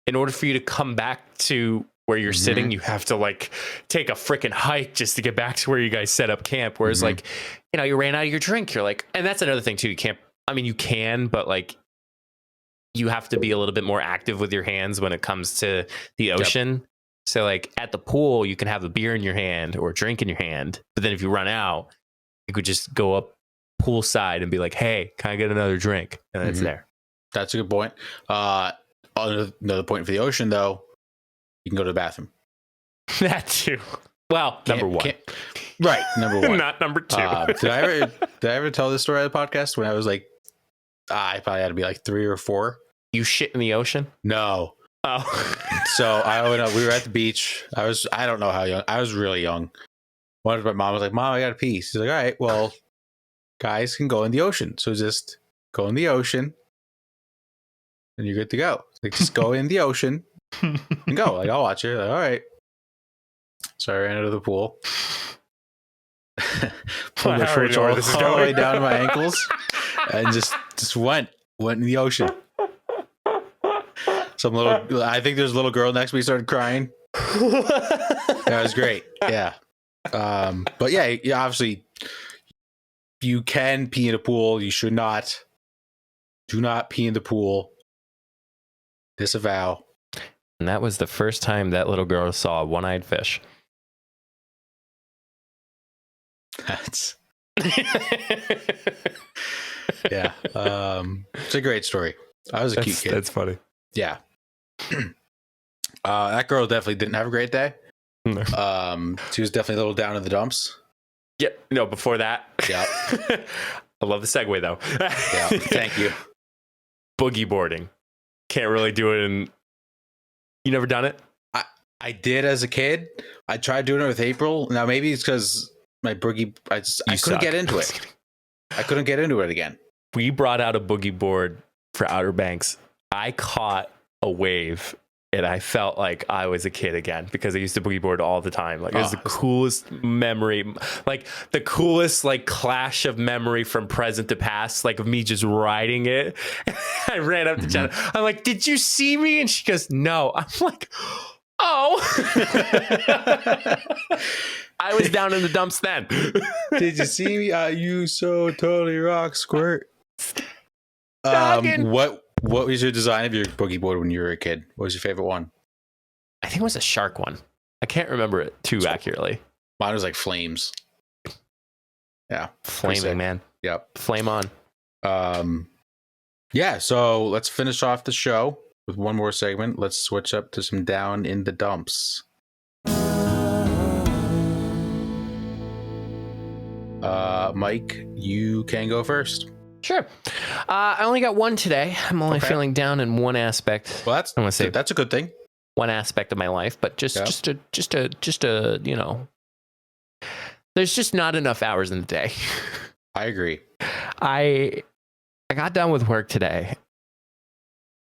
in order for you to come back to where you're sitting, you have to like take a freaking hike just to get back to where you guys set up camp. Whereas like, you know, you ran out of your drink, you're like, and that's another thing too. You can't, I mean, you can, but like you have to be a little bit more active with your hands when it comes to the ocean. Yep. So like at the pool, you can have a beer in your hand or a drink in your hand. But then if you run out, you could just go up poolside and be like, hey, can I get another drink? And it's there. That's a good point. Another point for the ocean, though, you can go to the bathroom. That too. Well, number one. Right, number one. Not number two. Did I ever tell this story on the podcast when I was like, I probably had to be like 3 or 4? You shit in the ocean? No. Oh. So we were at the beach. I don't know how young. I was really young. My mom was like, Mom, I got to pee. She's like, all right, well, guys can go in the ocean. So just go in the ocean and you're good to go. Like, just go in the ocean and go. Like, I'll watch it. Like, all right. So I ran out of the pool. Pulled my shorts all the way down to my ankles and just went in the ocean. I think there's a little girl next to me started crying. That was great. Yeah. But yeah, obviously you can pee in a pool. You should not. Do not pee in the pool. Disavow. And that was the first time that little girl saw a one-eyed fish. That's yeah. It's a great story. I was a cute kid. That's funny. Yeah. That girl definitely didn't have a great day. No. She was definitely a little down in the dumps. Yeah. No, before that. Yeah. I love the segue though. Yeah. Thank you. Boogie boarding. Can't really do it in. You never done it? I did as a kid. I tried doing it with April. Now maybe it's because my boogie. I couldn't get into it. I couldn't get into it again. We brought out a boogie board for Outer Banks. I caught a wave and I felt like I was a kid again because I used to boogie board all the time. Like it was the coolest memory, like the coolest like clash of memory from present to past, like of me just riding it. I ran up to Jenna. I'm like, did you see me? And she goes, no. I'm like, oh. I was down in the dumps then. Did you see me? You so totally rock, squirt. What was your design of your boogie board when you were a kid? What was your favorite one? I think it was a shark one. I can't remember it too accurately. Mine was like flames. Yeah. Flaming, man. Yep. Flame on. Yeah, so let's finish off the show with one more segment. Let's switch up to some down in the dumps. Mike, you can go first. Sure. I only got one today. I'm only feeling down in one aspect. Well, I want to say that's a good thing. one aspect of my life, but just a you know, there's just not enough hours in the day. I agree. I got done with work today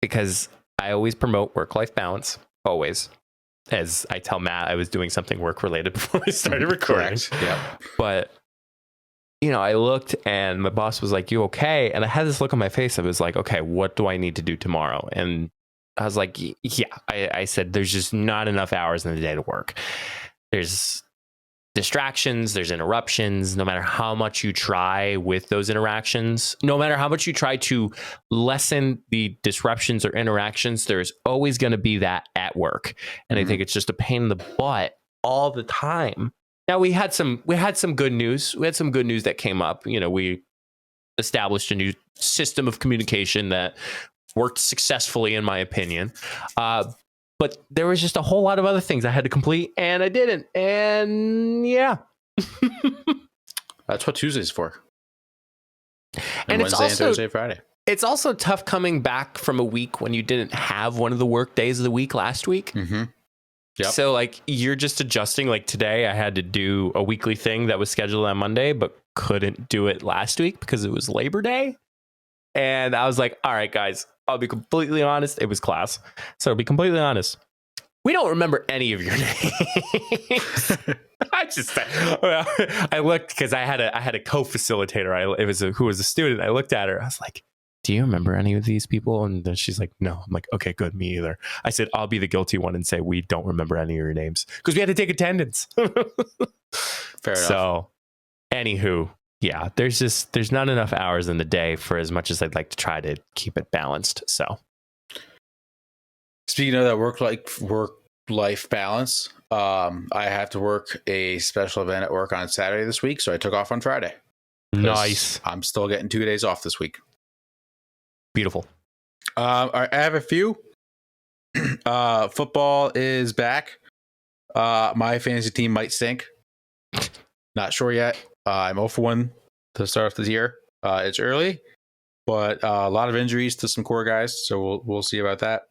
because I always promote work-life balance, always. As I tell Matt, I was doing something work-related before I started recording. Correct. Yeah. But, you know, I looked and my boss was like, "You okay?" And I had this look on my face. I was like, "Okay, what do I need to do tomorrow?" And I was like, "Yeah." I said, "There's just not enough hours in the day to work. There's distractions, there's interruptions. No matter how much you try with those interactions, no matter how much you try to lessen the disruptions or interactions, there's always going to be that at work." And I think it's just a pain in the butt all the time. Now we had some good news. We had some good news that came up. You know, we established a new system of communication that worked successfully, in my opinion. But there was just a whole lot of other things I had to complete, and I didn't. And yeah. That's what Tuesday's for. And it's Wednesday also, and Thursday, Friday. It's also tough coming back from a week when you didn't have one of the work days of the week last week. Mm-hmm. Yep. So like you're just adjusting. Like today I had to do a weekly thing that was scheduled on Monday, but couldn't do it last week because it was Labor Day. And I was like, all right, guys, I'll be completely honest. It was class. So to be completely honest, we don't remember any of your names. I looked because I had a co-facilitator. Who was a student. I looked at her. I was like, "Do you remember any of these people?" And then she's like, "No." I'm like, "Okay, good. Me either." I said, "I'll be the guilty one and say we don't remember any of your names because we had to take attendance." Fair enough. So, anywho. Yeah, there's not enough hours in the day for as much as I'd like to try to keep it balanced. So, speaking of that work life balance, I have to work a special event at work on Saturday this week, so I took off on Friday. Nice. I'm still getting 2 days off this week. Beautiful. I have a few. Football is back. My fantasy team might stink. Not sure yet. I'm 0 for 1 to start off the year. It's early, but a lot of injuries to some core guys, so we'll see about that.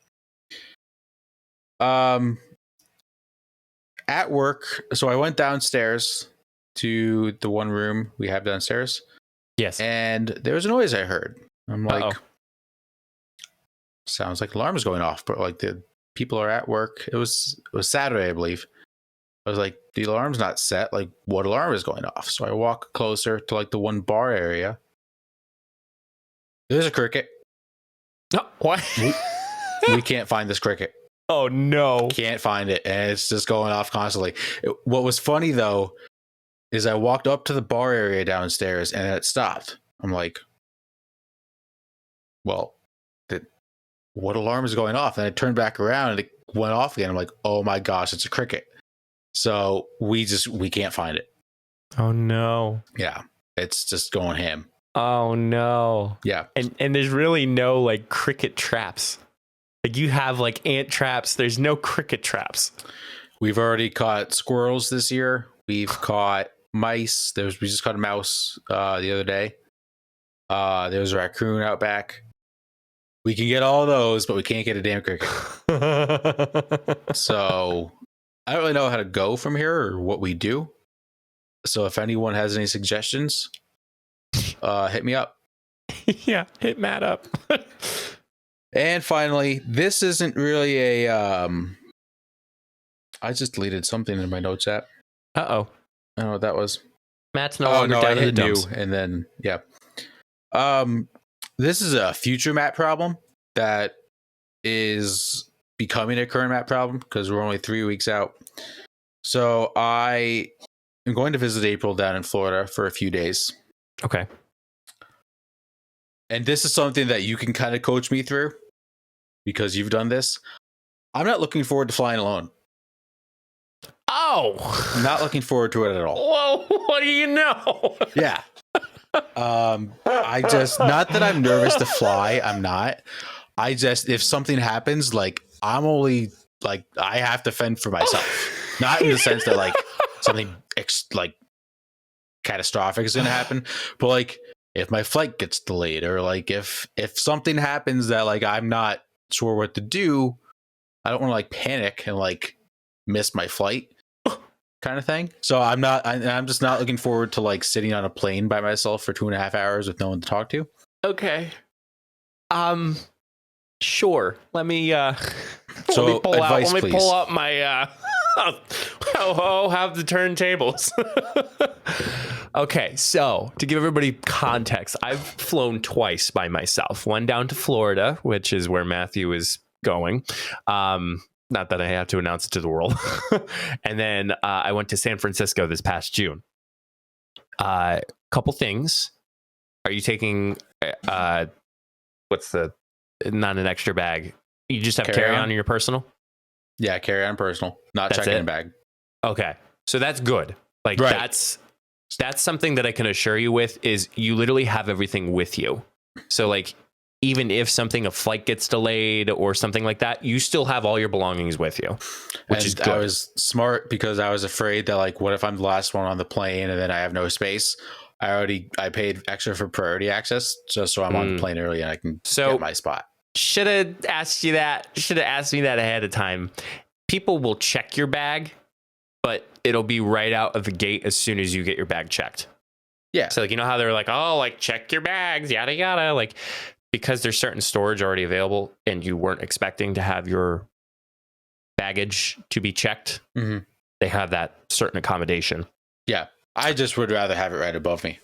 At work, so I went downstairs to the one room we have downstairs. Yes. And there was a noise I heard. I'm like, Uh-oh. Sounds like alarm is going off, but like the people are at work. It was Saturday, I believe. I was like, the alarm's not set. Like, what alarm is going off? So I walk closer to like the one bar area. There's a cricket. Oh, what? We can't find this cricket. Oh no! Can't find it, and it's just going off constantly. What was funny though is I walked up to the bar area downstairs, and it stopped. I'm like, well, what alarm is going off? And I turned back around, and it went off again. I'm like, oh my gosh, it's a cricket. So we can't find it. Oh no! Yeah, it's just going ham. Oh no! Yeah, and there's really no like cricket traps. Like you have like ant traps. There's no cricket traps. We've already caught squirrels this year. We've caught mice. We just caught a mouse the other day. There was a raccoon out back. We can get all those, but we can't get a damn cricket. So I don't really know how to go from here or what we do. So if anyone has any suggestions, hit me up. Yeah, hit Matt up. And finally, this isn't really a I just deleted something in my notes app. Uh-oh. I don't know what that was. Matt's no longer down in the dumps. And then yeah. This is a future Matt problem that is becoming a current Matt problem because we're only 3 weeks out. So I am going to visit April down in Florida for a few days. Okay. And this is something that you can kind of coach me through because you've done this. I'm not looking forward to flying alone. No. Not looking forward to it at all. Whoa, what do you know? Yeah. I just, not that I'm nervous to fly. I'm not. I just, if something happens, like I'm only like, I have to fend for myself. Not in the sense that like something like catastrophic is going to happen, but like if my flight gets delayed or like if something happens that like I'm not sure what to do, I don't want to like panic and like miss my flight kind of thing. So I'm just not looking forward to like sitting on a plane by myself for 2.5 hours with no one to talk to. Okay. Sure. Let me So let me pull advice, out. Let me please. pull up my have the turntables. Okay, so to give everybody context, I've flown twice by myself. One down to Florida, which is where Matthew is going. Not that I have to announce it to the world. And then I went to San Francisco this past June. Couple things. Are you taking what's the not an extra bag? You just have carry-on in your personal? Yeah, carry on personal, not That's check-in it? bag. Okay. So that's good. Like Right. that's something that I can assure you with is you literally have everything with you. So like even if a flight gets delayed or something like that, you still have all your belongings with you, which is good. I was smart because I was afraid that like, what if I'm the last one on the plane and then I have no space? I paid extra for priority access just so I'm on the plane early and I can get my spot. Should have asked you that. Should have asked me that ahead of time. People will check your bag, but it'll be right out of the gate as soon as you get your bag checked. Yeah. So like, you know how they're like, oh, like check your bags, yada, yada. Like, because there's certain storage already available and you weren't expecting to have your baggage to be checked, they have that certain accommodation. Yeah. I just would rather have it right above me.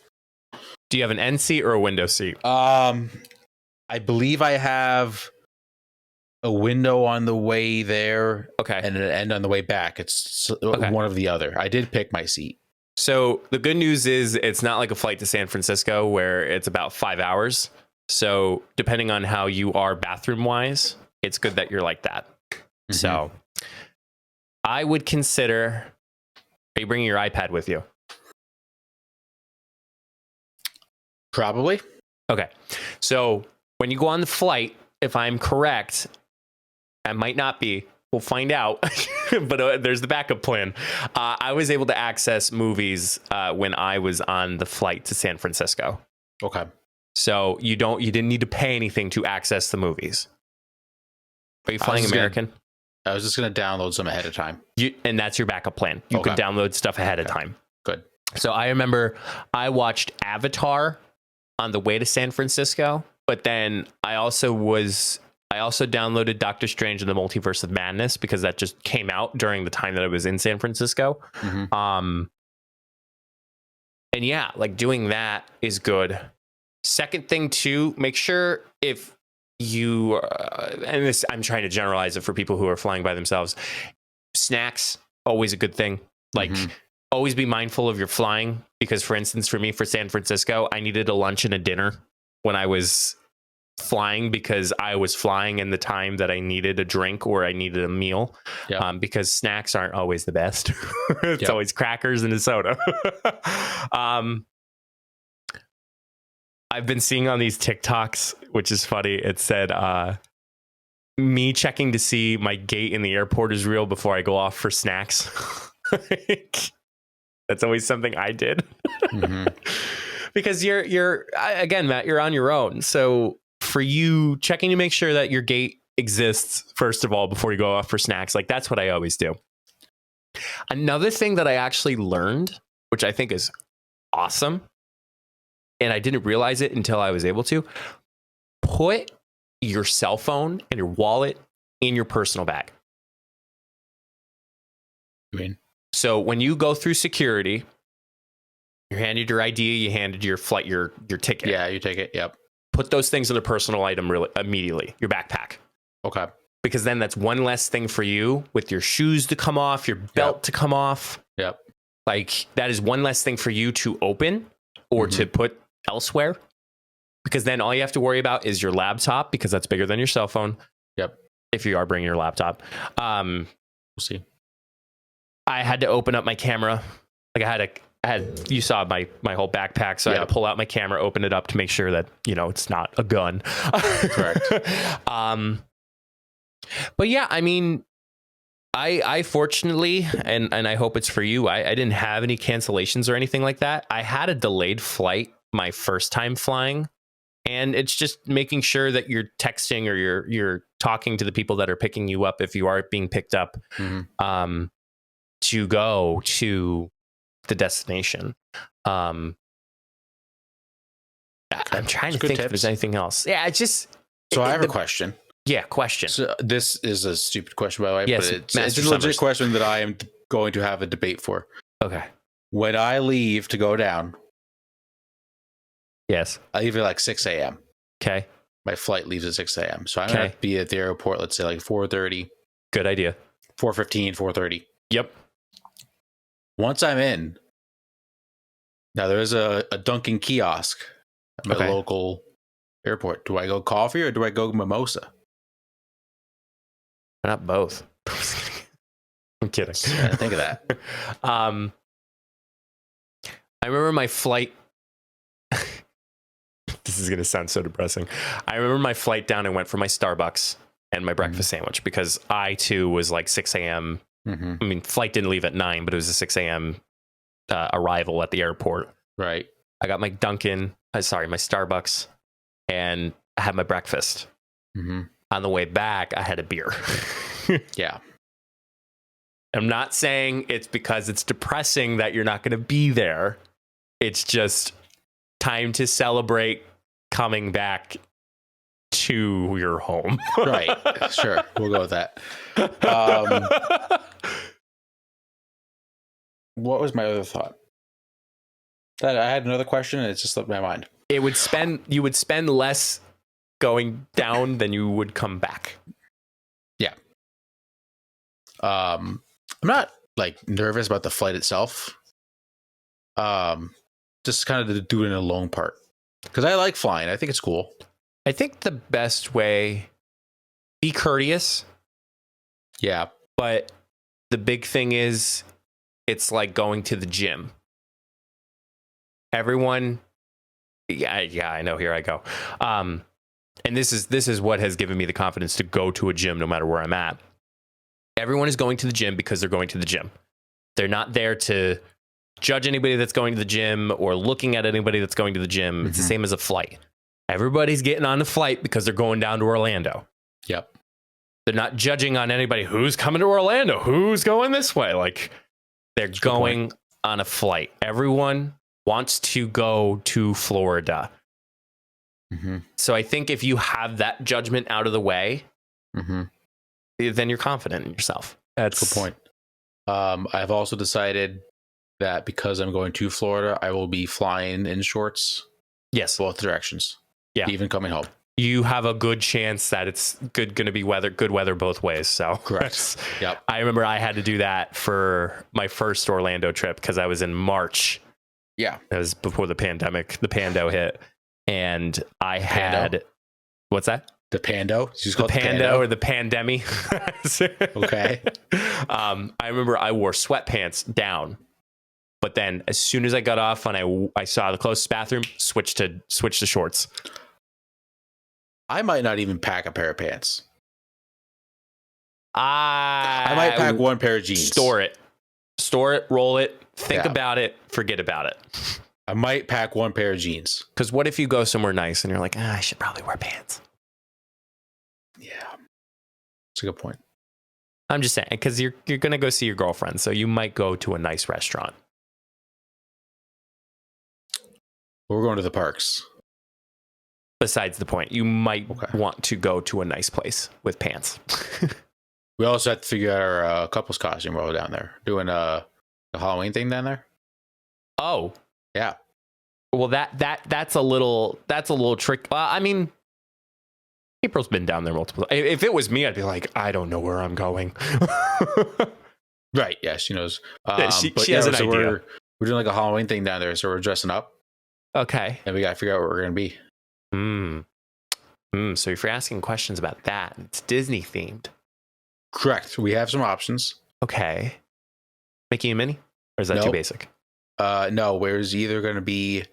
Do you have an end seat or a window seat? I believe I have a window on the way there. Okay. And an end on the way back. It's one of the other. I did pick my seat. So the good news is it's not like a flight to San Francisco where it's about 5 hours. So depending on how you are bathroom wise, it's good that you're like that. So I would consider, are you bringing your iPad with you? Probably. Okay. So when you go on the flight, if I'm correct, I might not be. We'll find out. But there's the backup plan. I was able to access movies when I was on the flight to San Francisco. Okay. So you didn't need to pay anything to access the movies. Are you flying American? I was just going to download some ahead of time. And that's your backup plan. You could download stuff ahead of time. Good. So I remember I watched Avatar on the way to San Francisco, but then I also downloaded Doctor Strange and the Multiverse of Madness because that just came out during the time that I was in San Francisco. And yeah, like doing that is good. Second thing too, make sure if you, and this, I'm trying to generalize it for people who are flying by themselves, snacks, always a good thing. Like always be mindful of your flying because for instance, for me, for San Francisco, I needed a lunch and a dinner when I was flying because I was flying in the time that I needed a drink or I needed a meal because snacks aren't always the best. It's always crackers and a soda. I've been seeing on these TikToks, which is funny. It said, me checking to see my gate in the airport is real before I go off for snacks. That's always something I did. Because you're again, Matt, you're on your own. So for you, checking to make sure that your gate exists, first of all, before you go off for snacks, like that's what I always do. Another thing that I actually learned, which I think is awesome, and I didn't realize it until I was able to, put your cell phone and your wallet in your personal bag. I mean, so when you go through security, you're handed your ID, you handed your flight, your ticket. Yeah, you take it. Yep. Put those things in a personal item really immediately, your backpack. Okay. Because then that's one less thing for you with your shoes to come off, your belt to come off. Yep. Like that is one less thing for you to open or to put elsewhere. Because then all you have to worry about is your laptop because that's bigger than your cell phone. Yep. If you are bringing your laptop. We'll see. I had to open up my camera. Like I had you saw my whole backpack, so I had to pull out my camera, open it up to make sure that, it's not a gun. Correct. But yeah, I mean, I fortunately, and I hope it's for you, I didn't have any cancellations or anything like that. I had a delayed flight my first time flying, and it's just making sure that you're texting or you're talking to the people that are picking you up if you are being picked up, to go to the destination. I'm trying to think if there's anything else. Yeah, it's just. So I have a question. Yeah, question. So this is a stupid question, by the way, yes, but it's a legit question that I am going to have a debate for. Okay. When I leave to go down, yes, I leave at like 6 a.m. Okay. My flight leaves at 6 a.m. So I'm going to be at the airport, let's say like 4:30. Good idea. 4:15, 4:30. Yep. Once I'm in, now there's a Dunkin' kiosk at my local airport. Do I go coffee or do I go mimosa? Not both. I'm kidding. I didn't think of that. I remember my flight. This is going to sound so depressing. I remember my flight down and went for my Starbucks and my breakfast sandwich because I too was like 6 a.m. I mean, flight didn't leave at 9, but it was a 6 a.m. Arrival at the airport. Right. I got my my Starbucks, and I had my breakfast. On the way back, I had a beer. Yeah. I'm not saying it's because it's depressing that you're not going to be there. It's just time to celebrate coming back to your home. Right. Sure. We'll go with that. What was my other thought? That I had another question and it just slipped my mind. You would spend less going down than you would come back. Yeah. I'm not like nervous about the flight itself. Just kind of to do it in a lone part. Because I like flying. I think it's cool. I think the best way, be courteous. Yeah. But the big thing is, it's like going to the gym. Everyone, yeah, I know. Here I go. And this is what has given me the confidence to go to a gym no matter where I'm at. Everyone is going to the gym because they're going to the gym. They're not there to judge anybody that's going to the gym or looking at anybody that's going to the gym. It's the same as a flight. Everybody's getting on the flight because they're going down to Orlando. Yep. They're not judging on anybody who's coming to Orlando, who's going this way. Like, they're going on a flight. Everyone wants to go to Florida. So I think if you have that judgment out of the way, then you're confident in yourself. That's a good point. I've also decided that because I'm going to Florida, I will be flying in shorts. Yes. Both directions. Yeah. Even coming home. You have a good chance that it's going to be good weather both ways. So correct. Yep. I remember I had to do that for my first Orlando trip because I was in March. Yeah. It was before the pandemic, the pando hit. And I had, what's that? The pando? The pando or the pandemic. Okay. I remember I wore sweatpants down, but then as soon as I got off and I saw the closest bathroom, switched to shorts. I might not even pack a pair of pants. I might pack one pair of jeans. Store it, roll it, think about it, forget about it. I might pack one pair of jeans. Because what if you go somewhere nice and you're like, I should probably wear pants. Yeah. That's a good point. I'm just saying, because you're going to go see your girlfriend, so you might go to a nice restaurant. We're going to the parks. Besides the point, you might want to go to a nice place with pants. We also have to figure out our couples costume while we're down there. Doing a Halloween thing down there. Oh. Yeah. Well, that's a little trick. I mean, April's been down there multiple times. If it was me, I'd be like, I don't know where I'm going. Right. Yeah, she knows. She has an idea. We're doing like a Halloween thing down there, so we're dressing up. Okay. And we got to figure out where we're going to be. So if you're asking questions about that, it's Disney themed. Correct. We have some options. Okay. Mickey and Minnie? Or is that too Nope. basic? No, where's either going to be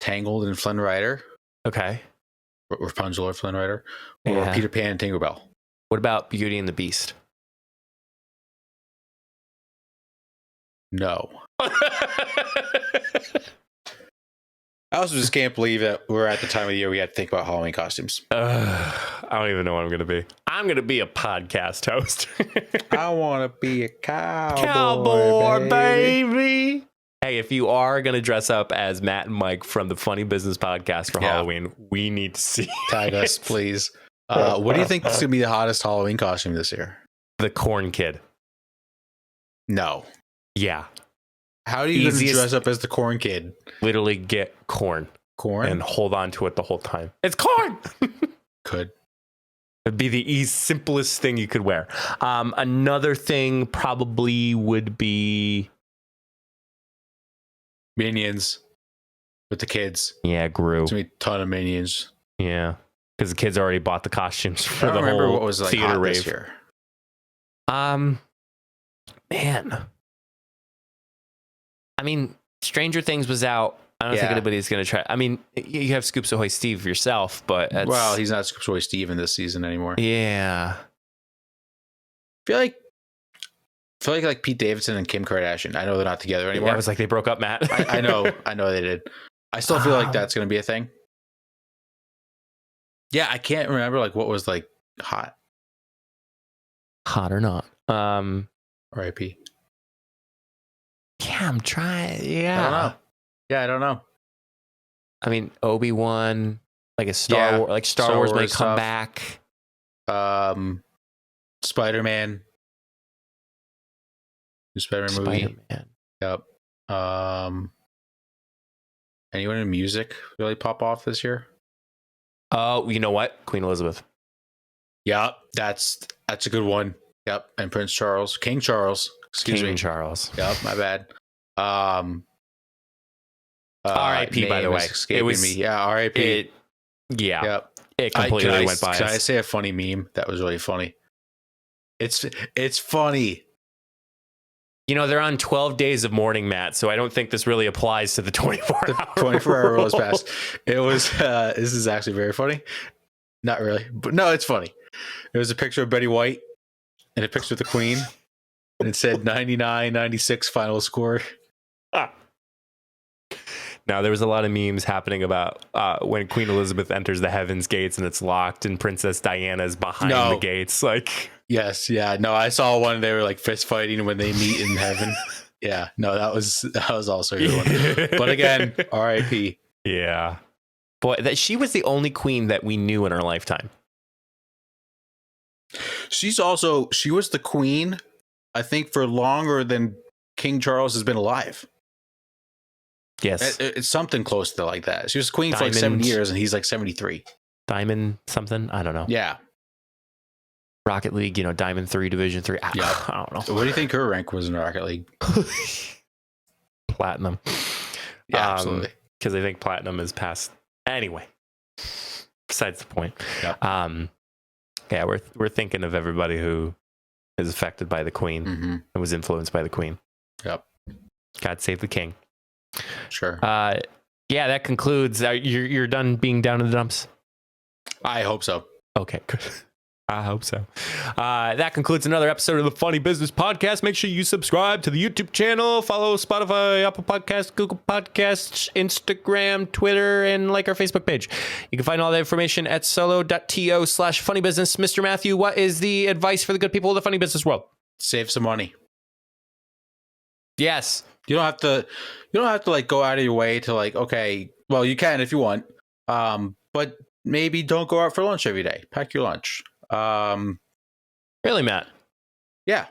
Tangled and Flynn Rider, Okay. Rapunzel or Flynn Rider, or Yeah. Peter Pan and Tinkerbell. What about Beauty and the Beast? No. I also just can't believe that we're at the time of the year we had to think about Halloween costumes. I don't even know what I'm going to be. I'm going to be a podcast host. I want to be a Cowboy, baby. Hey, if you are going to dress up as Matt and Mike from the Funny Business Podcast for Halloween, we need to see Tag us, please. What do you think is going to be the hottest Halloween costume this year? the Corn Kid. No. Yeah. How do you Easiest- dress up as the Corn Kid? Literally get corn Corn? and hold on to it the whole time. It's corn. Could. It'd be the simplest thing you could wear. Another thing probably would be, Minions with the kids. yeah, Gru. There's going to be a ton of Minions. Yeah. Because the kids already bought the costumes for I don't the remember whole what was like theater hot rave. this year. Man. I mean, Stranger Things was out. I don't think Yeah. anybody's going to try. I mean, you have Scoops Ahoy Steve yourself, but that's, Well, he's not Scoops Ahoy Steve in this season anymore. yeah. I feel like Pete Davidson and Kim Kardashian. I know they're not together anymore. That was like they broke up, Matt. I know they did. I still feel like that's going to be a thing. Yeah, I can't remember like what was like hot. Hot or not. R.I.P. Yeah, I'm trying. I Yeah. don't know. Yeah, I don't know. I mean, Obi-Wan, like a Star Yeah, Wars, like Star Star Wars may Wars come stuff. back. Spider-Man. New Spider-Man movie. Spider-Man. Yep. Anyone in music really pop off this year? Oh, you know what? Queen Elizabeth. Yep, that's a good one. Yep, and Prince Charles, King Charles. Excuse King me. Charles. Yep, my bad. R.I.P. by the name way. is escaping me. Yeah, R.I.P. It, yeah. Yep. It completely went by Can I us. say a funny meme? That was really funny. It's funny. You know, they're on 12 days of mourning, Matt, so I don't think this really applies to the 24 The hour 24-hour rule has rule. passed. It was. This is actually very funny. Not really, but no, it's funny. It was a picture of Betty White and a picture of the Queen, and it said 99-96 final score. Now, there was a lot of memes happening about when Queen Elizabeth enters the heavens gates and it's locked and Princess Diana is behind No. the gates. Like, Yes, yeah. No, I saw one. They were like fist fighting when they meet in heaven. Yeah, no, that was also a good one. But again, R.I.P. yeah. Boy, she was the only queen that we knew in our lifetime. She was the queen, I think, for longer than King Charles has been alive. Yes. It's something close to like that. She was queen for like Diamond. 7 years, and he's like 73. Diamond something? I don't know. Yeah. Rocket League, Diamond 3, Division 3. I don't know. What do you think her rank was in Rocket League? Platinum. Yeah, absolutely. Because I think platinum is past. Anyway, besides the point. Yep. Yeah, we're thinking of everybody who is affected by the Queen Mm-hmm. and was influenced by the Queen. Yep. God save the King. Sure. Yeah, that concludes. You're done being down in the dumps. I hope so. Okay, good. I hope so. That concludes another episode of the Funny Business Podcast. Make sure you subscribe to the YouTube channel, follow Spotify, Apple Podcasts, Google Podcasts, Instagram, Twitter, and like our Facebook page. You can find all the information at solo.to/funnybusiness. Mr. Matthew, what is the advice for the good people of the funny business world? Save some money. Yes. You don't have to like go out of your way to like, okay, well, you can if you want. But maybe don't go out for lunch every day. Pack your lunch. Really, Matt? Yeah.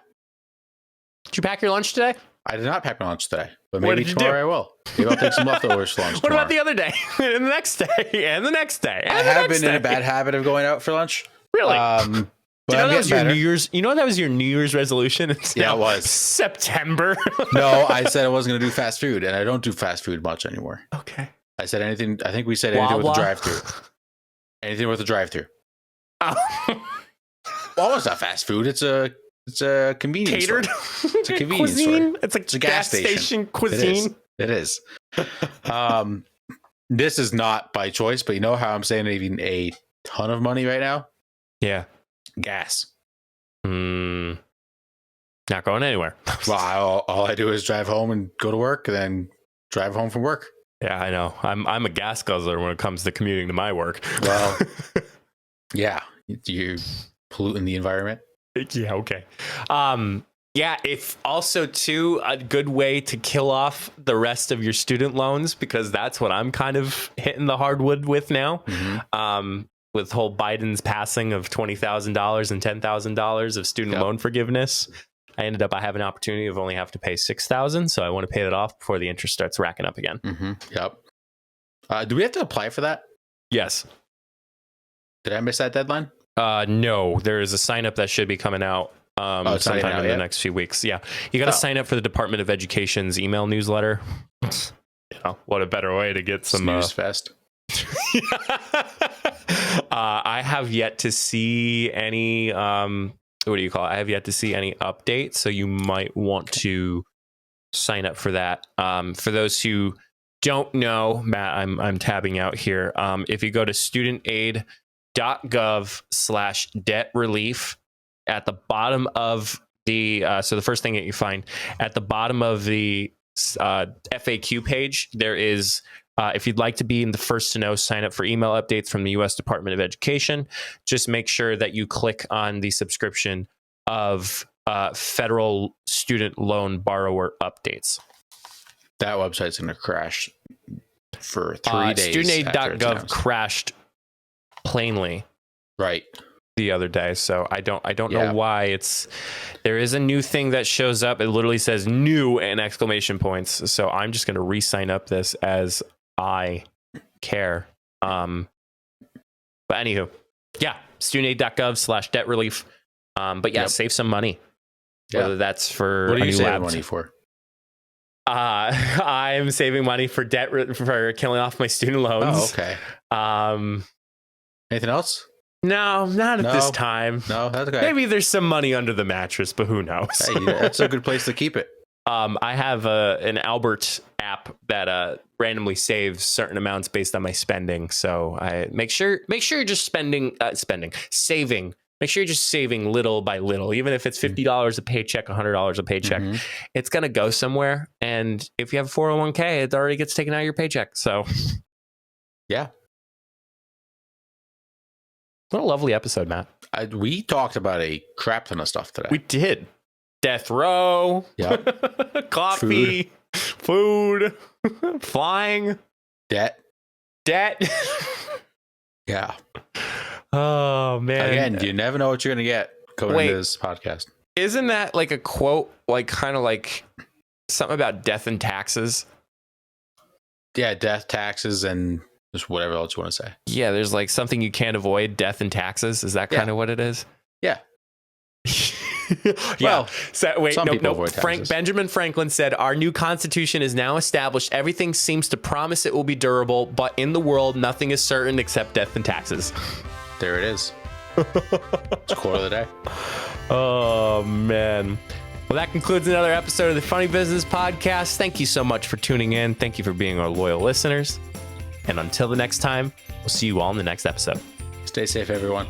Did you pack your lunch today? I did not pack my lunch today, but What maybe did you tomorrow do? I will. Maybe I'll take some leftovers for lunch. What tomorrow. about the other day? And the next day? And the next day? And I the have next been in a day? bad habit of going out for lunch. Really? But Do you know I'm that was getting your better. New Year's? You know that was your New Year's resolution? It's Yeah, now it was. September. No, I said I wasn't going to do fast food, and I don't do fast food much anymore. Okay. I said anything. I think we said anything with a Wawa? drive-through. Anything with a drive-through. Oh. Well, it's not fast food. It's a It's a convenience Catered? store. It's a convenience Cuisine? store. It's a a gas station cuisine. It is. This is not by choice, but you know how I'm saving a ton of money right now? Yeah. Gas. Not going anywhere. Well, all I do is drive home and go to work, and then drive home from work. Yeah, I know. I'm a gas guzzler when it comes to commuting to my work. Well, yeah, you're polluting the environment. Yeah, okay. Yeah, if also too a good way to kill off the rest of your student loans, because that's what I'm kind of hitting the hardwood with now. With whole Biden's passing of $20,000 and $10,000 of student loan forgiveness, I have an opportunity of only have to pay $6,000, so I want to pay that off before the interest starts racking up again. Yep. Do we have to apply for that? Yes. Did I miss that deadline? No, there is a sign up that should be coming out sometime in the next few weeks. Yeah, you got to sign up for the Department of Education's email newsletter. What a better way to get some snooze fest. I have yet to see any what do you call it? I have yet to see any updates, so you might want to sign up for that. For those who don't know, Matt, I'm tabbing out here. If you go to studentaid.gov/debt relief, at the bottom of the so the first thing that you find at the bottom of the FAQ page, there is if you'd like to be in the first to know, sign up for email updates from the U.S. Department of Education. Just make sure that you click on the subscription of federal student loan borrower updates. That website's going to crash for 3 days. Studentaid.gov crashed plainly right the other day, so I don't know why. There is a new thing that shows up. It literally says new and exclamation points, so I'm just going to re-sign up this as I care. But anywho, yeah, studentaid.gov/debt relief. But yeah, save some money, whether that's for what are a you new saving lab. money for? I'm saving money for for killing off my student loans. Oh, okay. Anything else? No, not at this time. No, that's okay. Maybe there's some money under the mattress, but who knows? Hey, that's a good place to keep it. I have an Albert app that randomly saves certain amounts based on my spending. So I make sure you're just saving. Make sure you're just saving little by little, even if it's $50 a paycheck, $100 a paycheck. It's gonna go somewhere. And if you have a 401k, it already gets taken out of your paycheck. So yeah. What a lovely episode, Matt. We talked about a crap ton of stuff today. We did. Death row. Yep. Coffee. Food. Flying. Debt. Yeah. Oh, man. Again, you never know what you're going to get coming into this podcast. Isn't that like a quote, like kind of like something about death and taxes? Yeah, death, taxes, and just whatever else you want to say. Yeah, there's like something you can't avoid, death and taxes. Is that kind of what it is? Yeah. Well, so, wait, some people avoid Benjamin Franklin said, "Our new constitution is now established. Everything seems to promise it will be durable, but in the world, nothing is certain except death and taxes." There it is. It's quote of the day. Oh, man. Well, that concludes another episode of the Funny Business Podcast. Thank you so much for tuning in. Thank you for being our loyal listeners. And until the next time, we'll see you all in the next episode. Stay safe, everyone.